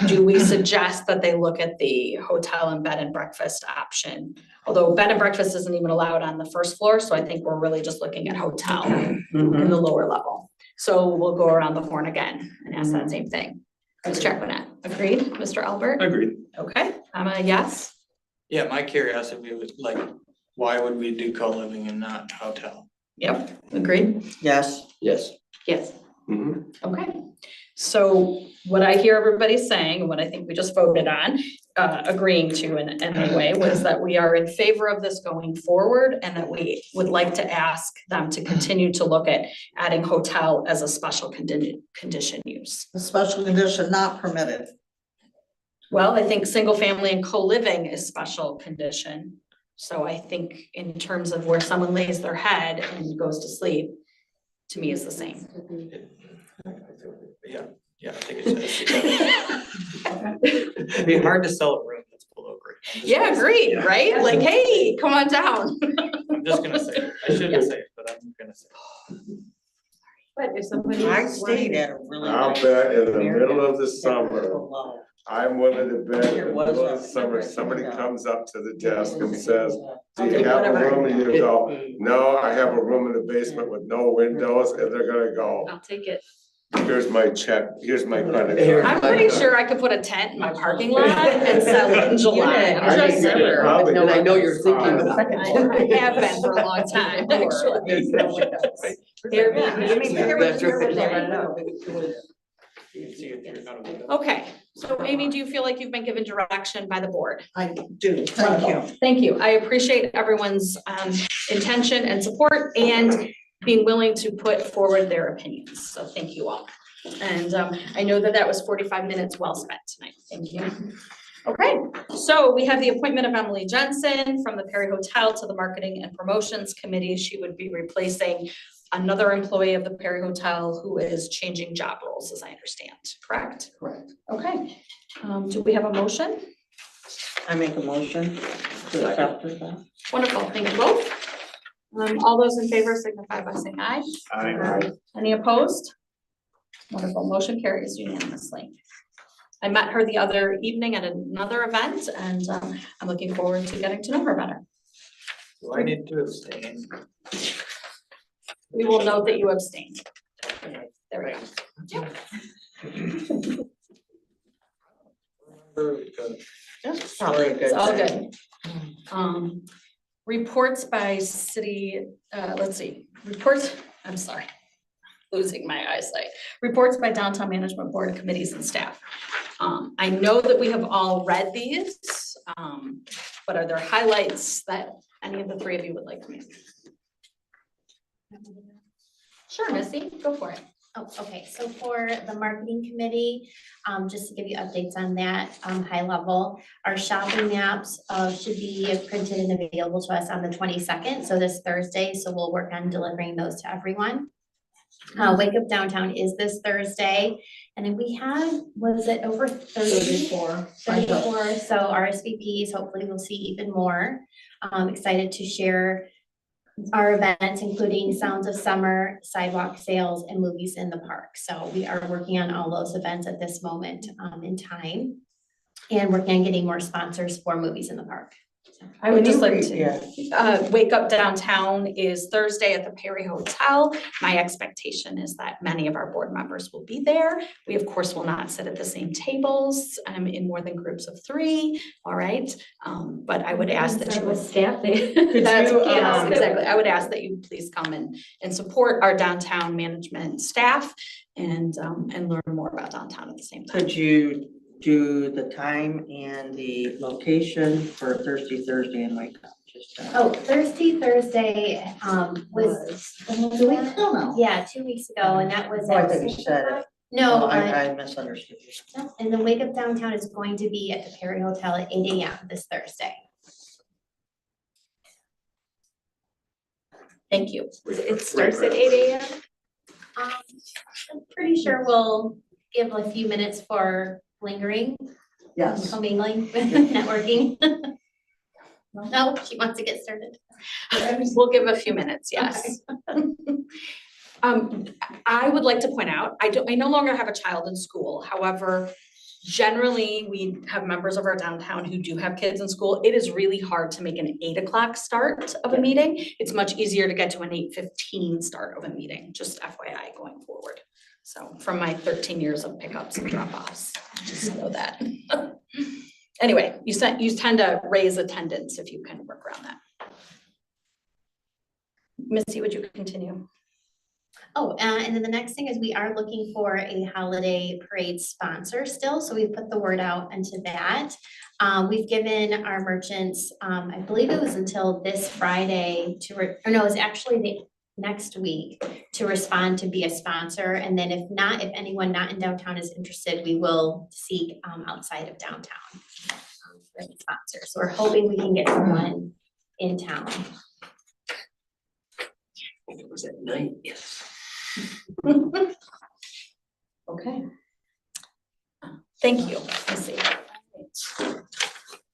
Speaker 1: do we suggest that they look at the hotel and bed and breakfast option? Although bed and breakfast isn't even allowed on the first floor, so I think we're really just looking at hotel in the lower level. So we'll go around the horn again and ask that same thing. Let's check on that. Agreed, Mr. Albert?
Speaker 11: Agreed.
Speaker 1: Okay, I'm a yes.
Speaker 5: Yeah, my curiosity was like, why would we do co-living and not hotel?
Speaker 1: Yep, agreed.
Speaker 6: Yes.
Speaker 8: Yes.
Speaker 1: Yes.
Speaker 7: Mhm.
Speaker 1: Okay, so what I hear everybody saying, and what I think we just voted on, agreeing to in any way, was that we are in favor of this going forward and that we would like to ask them to continue to look at adding hotel as a special condition use.
Speaker 2: A special condition not permitted.
Speaker 1: Well, I think single family and co-living is special condition. So I think in terms of where someone lays their head and goes to sleep, to me is the same.
Speaker 5: Yeah, I think it's. It'd be hard to sell a room that's below grade. I'm just
Speaker 1: Yeah,
Speaker 5: gonna say-
Speaker 1: agreed,
Speaker 5: yeah.
Speaker 1: right? Like, hey, come on down.
Speaker 5: I'm just gonna say it. I shouldn't say it, but I'm gonna say it.
Speaker 9: But if somebody.
Speaker 6: I stayed at a really
Speaker 7: I'll
Speaker 6: nice.
Speaker 7: bet in the
Speaker 6: Marriott
Speaker 7: middle of the
Speaker 6: that
Speaker 7: summer,
Speaker 6: was below.
Speaker 7: I'm willing to bet in
Speaker 6: There
Speaker 7: the
Speaker 6: was
Speaker 7: middle of
Speaker 6: a-
Speaker 7: the summer, somebody comes up to the desk and says, do
Speaker 1: I'll
Speaker 7: you
Speaker 1: take
Speaker 7: have a
Speaker 1: whatever.
Speaker 7: room? And you go, no, I have a room in the basement with no windows, and they're gonna go,
Speaker 9: I'll take it.
Speaker 7: here's my check, here's my credit
Speaker 8: Here's
Speaker 7: card.
Speaker 1: I'm pretty sure I could put a tent in my parking lot and sell it in July.
Speaker 7: I
Speaker 1: I'm just
Speaker 7: think
Speaker 1: saying.
Speaker 7: it probably
Speaker 8: And I know you're
Speaker 7: goes
Speaker 8: thinking
Speaker 7: on.
Speaker 8: about it.
Speaker 1: I have been for a long time, actually. Here,
Speaker 6: Yeah, I mean, there was-
Speaker 8: That's
Speaker 6: there was
Speaker 8: right.
Speaker 6: a-
Speaker 7: uh,
Speaker 5: You can see it through out of the-
Speaker 1: Okay, so Amy, do you feel like you've been given direction by the board?
Speaker 2: I do, thank you.
Speaker 1: Thank you. I appreciate everyone's intention and support and being willing to put forward their opinions. So thank you all. And I know that was 45 minutes well spent tonight. Thank you. Okay, so we have the appointment of Emily Jensen from the Perry Hotel to the Marketing and Promotions Committee. She would be replacing another employee of the Perry Hotel who is changing job roles, as I understand, correct?
Speaker 6: Correct.
Speaker 1: Okay, do we have a motion?
Speaker 6: I make a motion to accept that.
Speaker 1: Wonderful, thank you both. All those in favor signify by saying aye.
Speaker 11: Aye.
Speaker 1: Any opposed? Wonderful, motion carries unanimously. I met her the other evening at another event and I'm looking forward to getting to know her better.
Speaker 5: Do I need to abstain?
Speaker 1: We will note that you abstained. There we go.
Speaker 5: Because
Speaker 6: That's probably a good
Speaker 1: It's all
Speaker 6: thing.
Speaker 1: good. reports by city, let's see, reports, I'm sorry, losing my eyesight. Reports by downtown management board committees and staff. I know that we have all read these, but are there highlights that any of the three of you would like to make? Sure, Missy, go for it.
Speaker 3: Oh, okay, so for the marketing committee, just to give you updates on that, high level, our shopping maps, should be printed and available to us on the 22nd, so this Thursday, so we'll work on delivering those to everyone. Wake Up Downtown is this Thursday, and then we had, was it over 34, so RSVPs, hopefully we'll see even more. Excited to share our events, including Sounds of Summer, sidewalk sales, and movies in the park. So we are working on all those events at this moment in time, and working on getting more sponsors for movies in the park.
Speaker 1: I would just like
Speaker 6: Yeah.
Speaker 1: to, Wake Up Downtown is Thursday at the Perry Hotel. My expectation is that many of our board members will be there. We, of course, will not sit at the same tables in more than groups of 3, all right? But I would ask that you.
Speaker 4: With staff, they.
Speaker 1: That's,
Speaker 4: you,
Speaker 1: yes, exactly. I would ask that you please come and support our downtown management staff and learn more about downtown at the same time.
Speaker 6: Could you do the time and the location for Thursday and Wake Up? Just,
Speaker 3: Oh, Thursday was.
Speaker 2: 2 weeks ago now.
Speaker 3: Yeah, 2 weeks ago, and that was
Speaker 6: Oh, I
Speaker 3: at
Speaker 6: thought you
Speaker 3: 6
Speaker 6: said it.
Speaker 3: o'clock. No,
Speaker 6: I misunderstood you.
Speaker 3: and the Wake Up Downtown is going to be at the Perry Hotel at 8 AM this Thursday.
Speaker 1: Thank you.
Speaker 4: It starts at 8 AM?
Speaker 3: I'm pretty sure we'll give a few minutes for lingering,
Speaker 2: Yes.
Speaker 3: commingling, networking. No, she wants to get started.
Speaker 1: We'll give a few minutes, yes. I would like to point out, I no longer have a child in school. However, generally, we have members of our downtown who do have kids in school. It is really hard to make an 8 o'clock start of a meeting. It's much easier to get to an 8:15 start of a meeting, just FYI going forward. So from my 13 years of pickups and drop-offs, just know that. Anyway, you tend to raise attendance if you can work around that. Missy, would you continue?
Speaker 3: Oh, and then the next thing is we are looking for a holiday parade sponsor still, so we put the word out into that. We've given our merchants, I believe it was until this Friday or no, it was actually the next week to respond to be a sponsor, and then if anyone not in downtown is interested, we will seek outside of downtown for any sponsors. So we're hoping we can get someone in town.
Speaker 8: It was at night, yes.
Speaker 1: Okay. Thank you, Missy.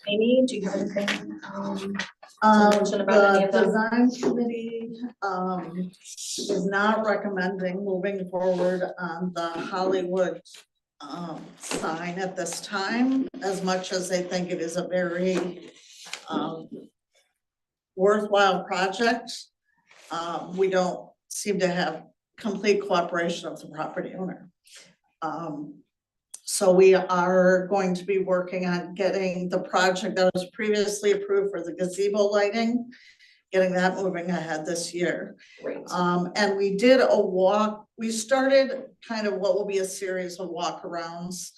Speaker 1: Amy, do you have anything? mention about any of
Speaker 2: The
Speaker 1: them?
Speaker 2: design committee, is not recommending moving forward on the Hollywood, sign at this time, as much as they think it is a very, worthwhile project. We don't seem to have complete cooperation of the property owner. So we are going to be working on getting the project that was previously approved for the gazebo lighting, getting that moving ahead this year.
Speaker 1: Great.
Speaker 2: And we did we started kind of what will be a series of walkarounds.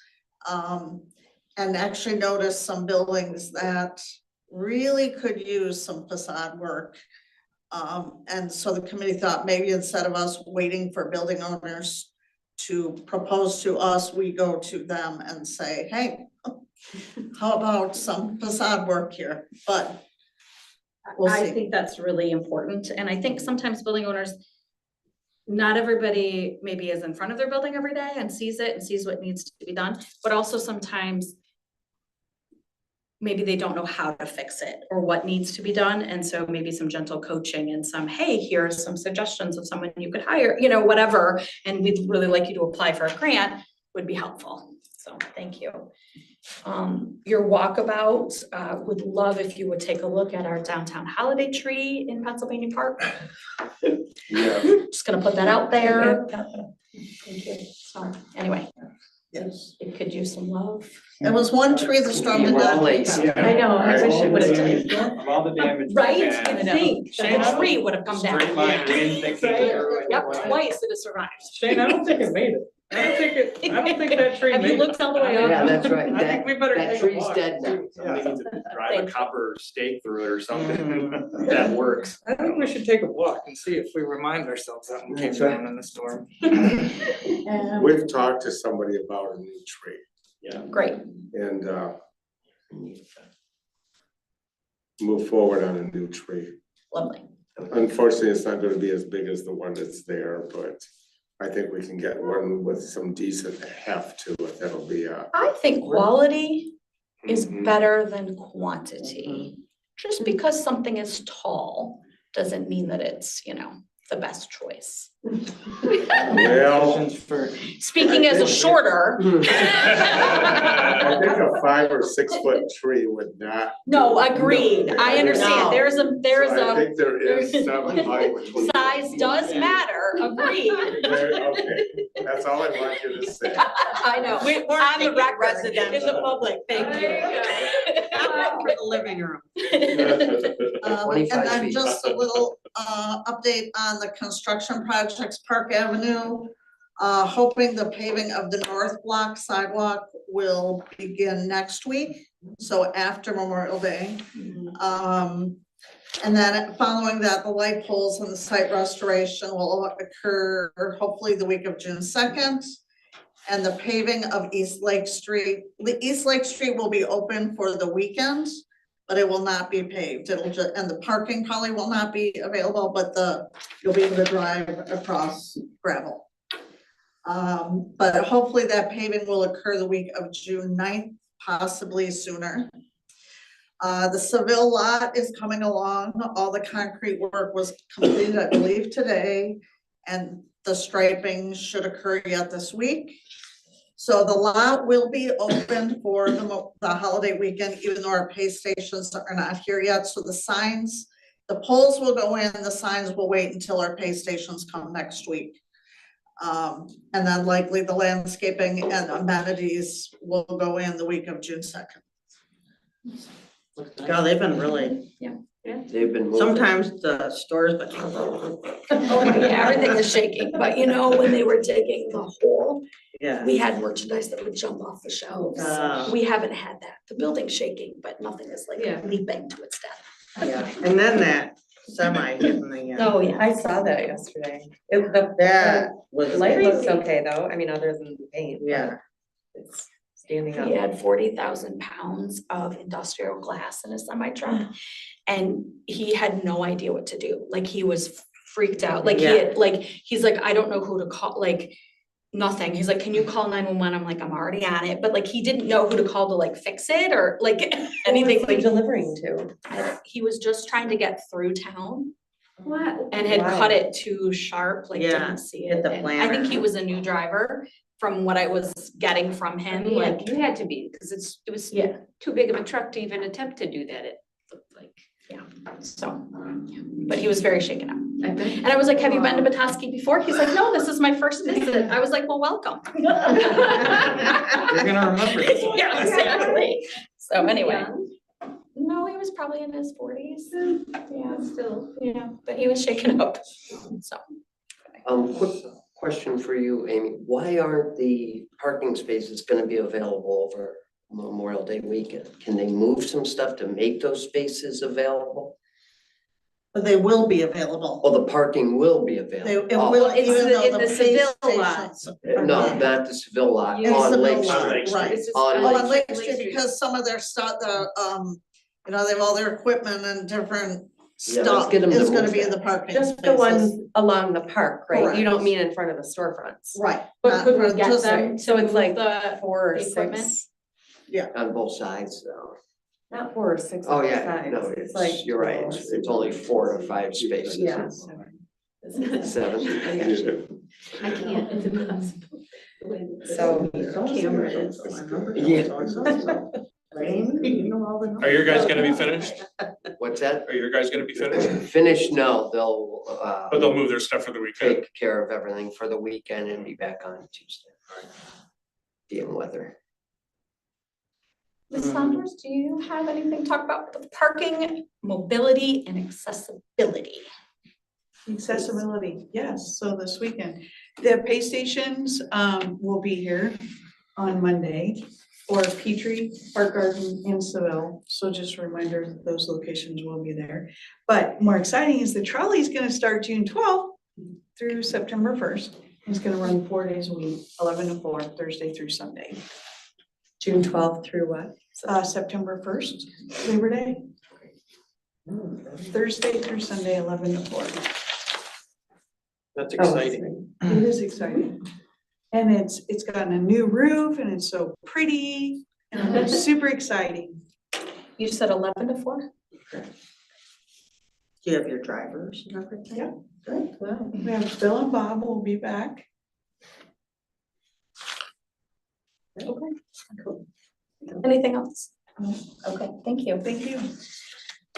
Speaker 2: And actually noticed some buildings that really could use some facade work. And so the committee thought maybe instead of us waiting for building owners to propose to us, we go to them and say, hey, how about some facade work here? But we'll
Speaker 1: I
Speaker 2: see.
Speaker 1: think that's really important. And I think sometimes building owners, not everybody maybe is in front of their building every day and sees it and sees what needs to be done, but also sometimes maybe they don't know how to fix it or what needs to be done. And so maybe some gentle coaching and some, hey, here's some suggestions of someone you could hire, you know, whatever. And we'd really like you to apply for a grant would be helpful. So thank you. Your walkabout, would love if you would take a look at our downtown holiday tree in Pennsylvania Park.
Speaker 7: Yeah.
Speaker 1: Just gonna put that out there. Thank you. So anyway,
Speaker 2: Yes.
Speaker 1: It could use some love.
Speaker 2: It was one tree the storm did not take out.
Speaker 4: I know, I wish it would have taken.
Speaker 12: Of all the damage.
Speaker 1: Right,
Speaker 12: we've had,
Speaker 1: you'd think that the tree would have come
Speaker 12: Straight
Speaker 1: down.
Speaker 12: line wind that came through and
Speaker 1: Yep,
Speaker 12: what-
Speaker 1: twice it has survived.
Speaker 11: Shane, I don't think it made it. I don't think that tree
Speaker 1: Have
Speaker 11: made
Speaker 1: you
Speaker 11: it.
Speaker 1: looked all the way up?
Speaker 8: Yeah, that's right.
Speaker 11: I think we better
Speaker 8: That
Speaker 11: take a
Speaker 8: tree's
Speaker 11: walk.
Speaker 8: dead now.
Speaker 12: Somebody needs to drive
Speaker 1: Thank
Speaker 12: a
Speaker 1: you.
Speaker 12: copper stake through it or something,
Speaker 6: Mhm.
Speaker 12: that works.
Speaker 11: I think we should take a walk and see if we remind ourselves something came
Speaker 8: That's right.
Speaker 11: down in the storm.
Speaker 7: We've talked to somebody about a new tree
Speaker 1: Great.
Speaker 7: and move forward on a new tree.
Speaker 1: Lovely.
Speaker 7: Unfortunately, it's not gonna be as big as the one that's there, but I think we can get one with some decent heft to it. That'll be
Speaker 1: I think quality is
Speaker 12: Mhm.
Speaker 1: better than quantity. Just because something is tall doesn't mean that it's, the best choice.
Speaker 7: well,
Speaker 1: Speaking as a shorter.
Speaker 7: I think a 5 or 6 foot tree would not.
Speaker 1: No, agreed. I understand.
Speaker 6: No.
Speaker 1: There's
Speaker 7: So I think there is some height between.
Speaker 1: size does matter, agreed.
Speaker 7: Okay, that's all I want you to say.
Speaker 1: I know. I'm the record in the public, thank you.
Speaker 10: For the living room.
Speaker 2: And
Speaker 8: 25
Speaker 2: then
Speaker 8: feet.
Speaker 2: just a little update on the construction projects, Park Avenue. Hoping the paving of the north block sidewalk will begin next week, so after Memorial Day. And then following that, the light poles and the site restoration will occur hopefully the week of June 2nd. And the paving of East Lake Street, the East Lake Street will be open for the weekend, but it will not be paved. It'll just, and the parking probably will not be available, but you'll be able to drive across gravel. But hopefully that paving will occur the week of June 9th, possibly sooner. The Seville lot is coming along. All the concrete work was completed, I believe, today. And the striping should occur yet this week. So the lot will be open for the holiday weekend, even though our pay stations are not here yet. So the signs, the poles will go in, the signs will wait until our pay stations come next week. And then likely the landscaping and amenities will go in the week of June 2nd.
Speaker 6: God, they've been really,
Speaker 8: They've been moving.
Speaker 6: sometimes the stores, but.
Speaker 1: Oh, yeah, everything is shaking, but when they were digging the hole,
Speaker 6: Yeah.
Speaker 1: we had merchandise that would jump off the shelves. We haven't had that. The building's shaking, but nothing is like
Speaker 9: Yeah.
Speaker 1: leaping to its death.
Speaker 6: Yeah, and then that semi hitting the.
Speaker 1: Oh, yeah.
Speaker 10: I saw that yesterday.
Speaker 6: That was.
Speaker 10: The light looks okay though, I mean, other than the paint. but
Speaker 6: Yeah.
Speaker 10: It's standing
Speaker 1: He
Speaker 10: up.
Speaker 1: had 40,000 pounds of industrial glass in his semi truck. And he had no idea what to do. Like, he was freaked out. Like, he's like, I don't know who to call, like, nothing. He's like, can you call 911? I'm like, I'm already on it. But like, he didn't know who to call to like fix it or like anything.
Speaker 10: Who was he delivering to?
Speaker 1: He was just trying to get through town
Speaker 10: What?
Speaker 1: and had
Speaker 10: Wow.
Speaker 1: cut it too sharp, like
Speaker 6: Yeah,
Speaker 1: didn't see
Speaker 6: hit
Speaker 1: it.
Speaker 6: the
Speaker 1: And I think
Speaker 6: planter.
Speaker 1: he was a new driver from what I was getting from him, like,
Speaker 9: You had to be, because it was
Speaker 1: yeah,
Speaker 9: too big of a truck to even attempt to do that, it looked like.
Speaker 1: so. But he was very shaken up.
Speaker 9: I bet.
Speaker 1: And I was like, have you been to Petoskey before? He's like, no, this is my first visit. I was like, well, welcome.
Speaker 11: You're gonna remember this one.
Speaker 1: Yeah, exactly. So anyway, no, he was probably in his 40s. Yeah,
Speaker 9: Still.
Speaker 1: yeah, but he was shaken up, so.
Speaker 8: Quick question for you, Amy. Why aren't the parking spaces gonna be available over Memorial Day weekend? Can they move some stuff to make those spaces available?
Speaker 2: But they will be available.
Speaker 8: Well, the parking will be
Speaker 2: They,
Speaker 8: available.
Speaker 2: it
Speaker 8: Oh,
Speaker 2: will,
Speaker 9: it's
Speaker 2: even though
Speaker 9: in
Speaker 2: the
Speaker 9: the
Speaker 2: pay
Speaker 9: Seville lot.
Speaker 2: stations.
Speaker 8: No, not the Seville lot,
Speaker 2: In
Speaker 8: on
Speaker 2: Seville
Speaker 8: Lake
Speaker 2: lot,
Speaker 8: Street.
Speaker 2: right.
Speaker 9: This is
Speaker 8: On
Speaker 2: Oh, on
Speaker 8: Lake
Speaker 2: Lake Street, because some of their stuff, they have all their equipment and different
Speaker 8: Yeah, let's
Speaker 2: stuff
Speaker 8: get 'em to
Speaker 2: is gonna
Speaker 8: move
Speaker 2: be in
Speaker 8: that.
Speaker 2: the parking
Speaker 10: Just the
Speaker 2: spaces.
Speaker 10: ones along the park, right? You
Speaker 2: Correct.
Speaker 10: don't mean in front of the storefronts.
Speaker 2: Right.
Speaker 1: But
Speaker 2: not
Speaker 1: could we
Speaker 2: for
Speaker 1: get
Speaker 2: just-
Speaker 1: them
Speaker 10: So
Speaker 1: to
Speaker 10: it's
Speaker 1: move
Speaker 10: like
Speaker 1: the
Speaker 10: 4 or
Speaker 1: equipment?
Speaker 10: 6,
Speaker 8: On both sides, though.
Speaker 10: not 4 or 6
Speaker 8: Oh,
Speaker 10: on both
Speaker 8: yeah,
Speaker 10: sides.
Speaker 8: no,
Speaker 10: It's like.
Speaker 8: it's, you're right, it's only 4 or 5 spaces.
Speaker 10: Yeah.
Speaker 8: 7.
Speaker 9: I can't, it's impossible.
Speaker 10: So.
Speaker 9: Camera is.
Speaker 11: Are your guys gonna be finished?
Speaker 8: What's that?
Speaker 11: Are your guys gonna be finished?
Speaker 8: Finish, no, they'll,
Speaker 11: But they'll move their stuff for the weekend.
Speaker 8: take care of everything for the weekend and be back on Tuesday. being weather.
Speaker 1: Ms. Saunders, do you have anything to talk about with parking, mobility, and accessibility?
Speaker 13: Accessibility, yes, so this weekend, the pay stations will be here on Monday for Petrie, Park Garden, and Seville. So just a reminder, that those locations will be there. But more exciting is the trolley is gonna start June 12th through September 1st. It's gonna run 4 days a week, 11 to 4, Thursday through Sunday.
Speaker 10: June 12th through what?
Speaker 13: September 1st, Labor Day. Thursday through Sunday, 11 to 4.
Speaker 5: That's exciting.
Speaker 13: It is exciting. And it's gotten a new roof and it's so pretty and it's super exciting.
Speaker 1: You said 11 to 4?
Speaker 6: Do you have your drivers and everything?
Speaker 13: Yeah.
Speaker 6: Good.
Speaker 10: Wow.
Speaker 13: We have Bill and Bob will be back.
Speaker 1: Okay. Cool. Anything else? Okay, thank you.
Speaker 13: Thank you.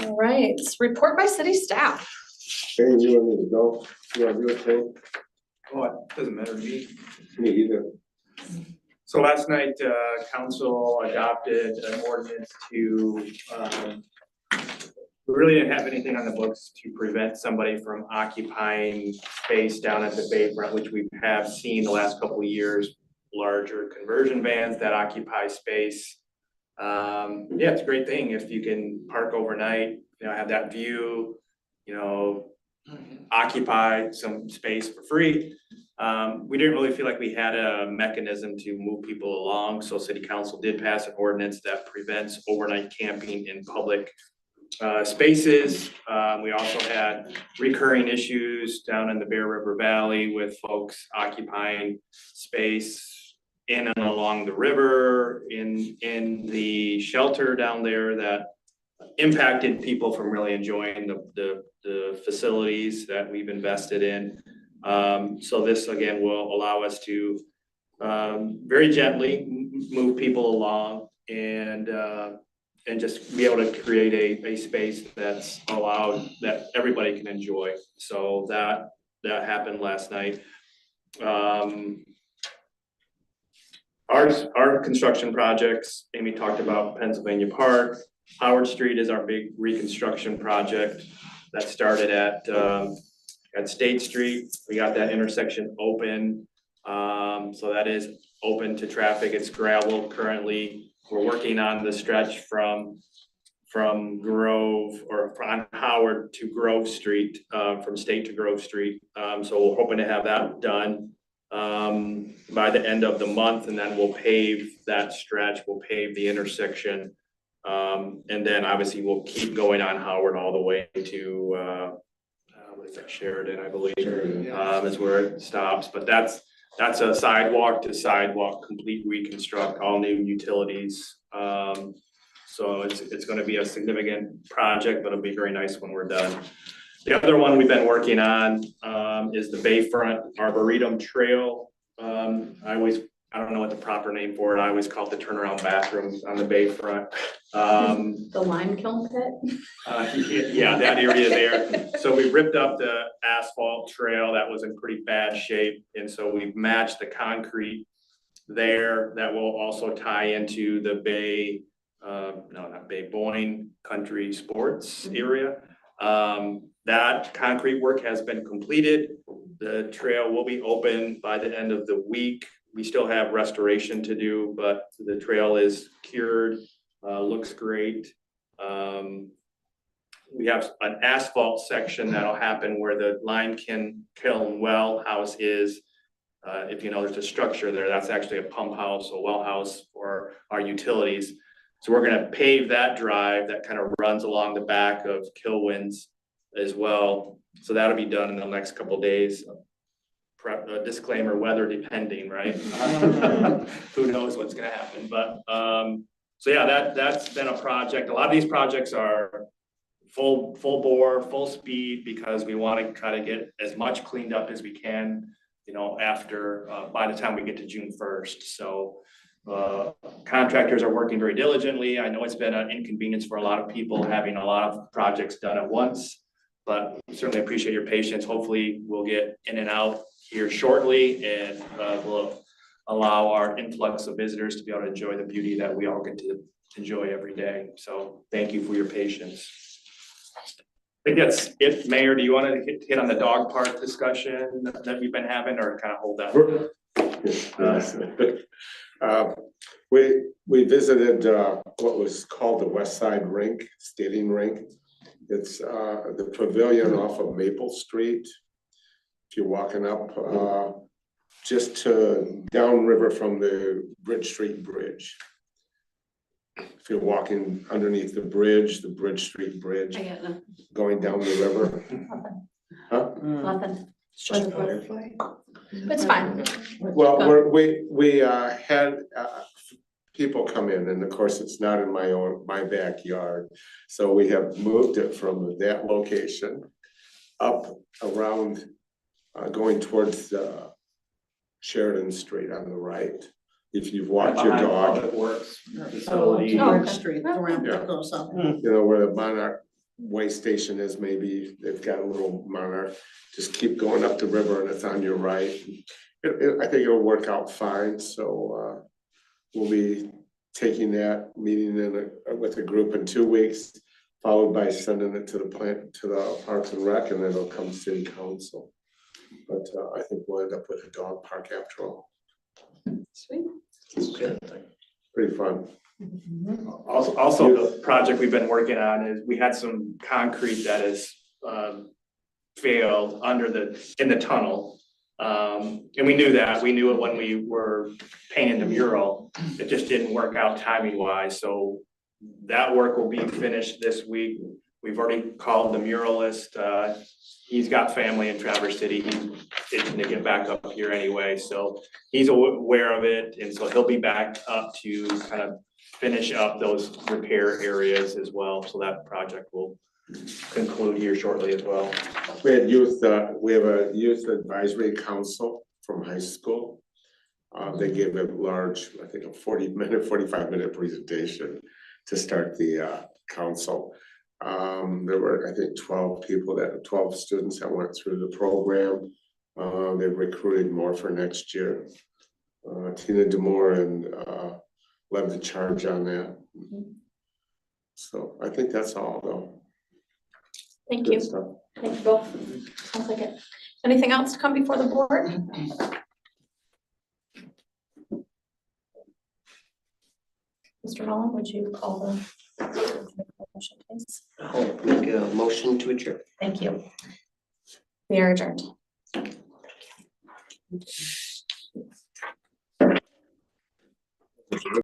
Speaker 1: All right, report by city staff.
Speaker 7: Shane, you want me to go? You wanna do it, Shane?
Speaker 11: Oh, it doesn't matter to me.
Speaker 7: Me either.
Speaker 12: So last night, council adopted an ordinance to, we really didn't have anything on the books to prevent somebody from occupying space down at the bayfront, which we have seen the last couple of years, larger conversion vans that occupy space. Yeah, it's a great thing if you can park overnight, have that view, occupy some space for free. We didn't really feel like we had a mechanism to move people along, so city council did pass an ordinance that prevents overnight camping in public spaces. We also had recurring issues down in the Bear River Valley with folks occupying space in and along the river, in the shelter down there that impacted people from really enjoying the facilities that we've invested in. So this again will allow us to very gently move people along and just be able to create a space that's allowed, that everybody can enjoy. So that happened last night. Our construction projects, Amy talked about Pennsylvania Park. Howard Street is our big reconstruction project that started at State Street. We got that intersection open. So that is open to traffic. It's gravel currently. We're working on the stretch from Grove or on Howard to Grove Street, from State to Grove Street. So we're hoping to have that done by the end of the month, and then we'll pave that stretch. We'll pave the intersection. And then obviously we'll keep going on Howard all the way to what is that, Sheridan, I believe, is where it stops. But that's a sidewalk to sidewalk, complete reconstruct, all new utilities. So it's gonna be a significant project, but it'll be very nice when we're done. The other one we've been working on is the Bayfront Arboretum Trail. I don't know what the proper name for it. I always call it the turnaround bathrooms on the Bayfront.
Speaker 1: The lime kiln pit?
Speaker 12: Yeah, that area there. So we ripped up the asphalt trail that was in pretty bad shape. And so we've matched the concrete there that will also tie into the Bay, no, not Bay, Boyne Country Sports area. That concrete work has been completed. The trail will be open by the end of the week. We still have restoration to do, but the trail is cured, looks great. We have an asphalt section that'll happen where the lime kiln well house is. If you know, there's a structure there, that's actually a pump house, a well house for our utilities. So we're gonna pave that drive that kind of runs along the back of Kilwins as well. So that'll be done in the next couple of days. Disclaimer, weather depending, right? Who knows what's gonna happen, but so yeah, that's been a project. A lot of these projects are full bore, full speed, because we want to try to get as much cleaned up as we can, after by the time we get to June 1st. So contractors are working very diligently. I know it's been an inconvenience for a lot of people having a lot of projects done at once, but certainly appreciate your patience. Hopefully we'll get in and out here shortly, and we'll allow our influx of visitors to be able to enjoy the beauty that we all get to enjoy every day. So thank you for your patience. I think that's it. Mayor, do you want to hit on the dog park discussion that we've been having, or kind of hold that?
Speaker 7: We visited what was called the West Side Rink, skating rink. It's the pavilion off of Maple Street. If you're walking up just to downriver from the Bridge Street Bridge. If you're walking underneath the Bridge Street Bridge, going down the river. Huh?
Speaker 1: Nothing.
Speaker 10: Just a butterfly.
Speaker 1: It's fine.
Speaker 7: Well, we had people come in, and of course, it's not in my backyard. So we have moved it from that location up around going towards Sheridan Street on the right. If you've walked your dog.
Speaker 12: Public Works facility.
Speaker 2: Bridge Street, the ramp that goes up.
Speaker 7: You know, where the Monarch way station is, maybe they've got a little Monarch, just keep going up the river and it's on your right. I think it'll work out fine, so we'll be taking that meeting with a group in 2 weeks, followed by sending it to the Parks and Rec, and then it'll come to City Council. But I think we'll end up with a dog park after all.
Speaker 9: Sweet.
Speaker 8: Good.
Speaker 7: Pretty fun.
Speaker 12: Also, the project we've been working on is we had some concrete that has failed in the tunnel. And we knew that. We knew it when we were painting the mural. It just didn't work out timing wise. So that work will be finished this week. We've already called the muralist. He's got family in Traverse City. He's itching to get back up here anyway. So he's aware of it. And so he'll be back up to kind of finish up those repair areas as well. So that project will conclude here shortly as well.
Speaker 7: We have a youth advisory council from high school. They gave a large, I think a 45-minute presentation to start the council. There were, I think, 12 students that went through the program. They've recruited more for next year. Tina DeMore and led the charge on that. So I think that's all though.
Speaker 1: Thank
Speaker 7: Good
Speaker 1: you.
Speaker 7: stuff.
Speaker 1: Thank you both. Sounds like it. Anything else to come before the board? Mr. Nolan, would you call the motion, please?
Speaker 8: I'll make a motion to adjourn.
Speaker 1: Thank you. We are adjourned.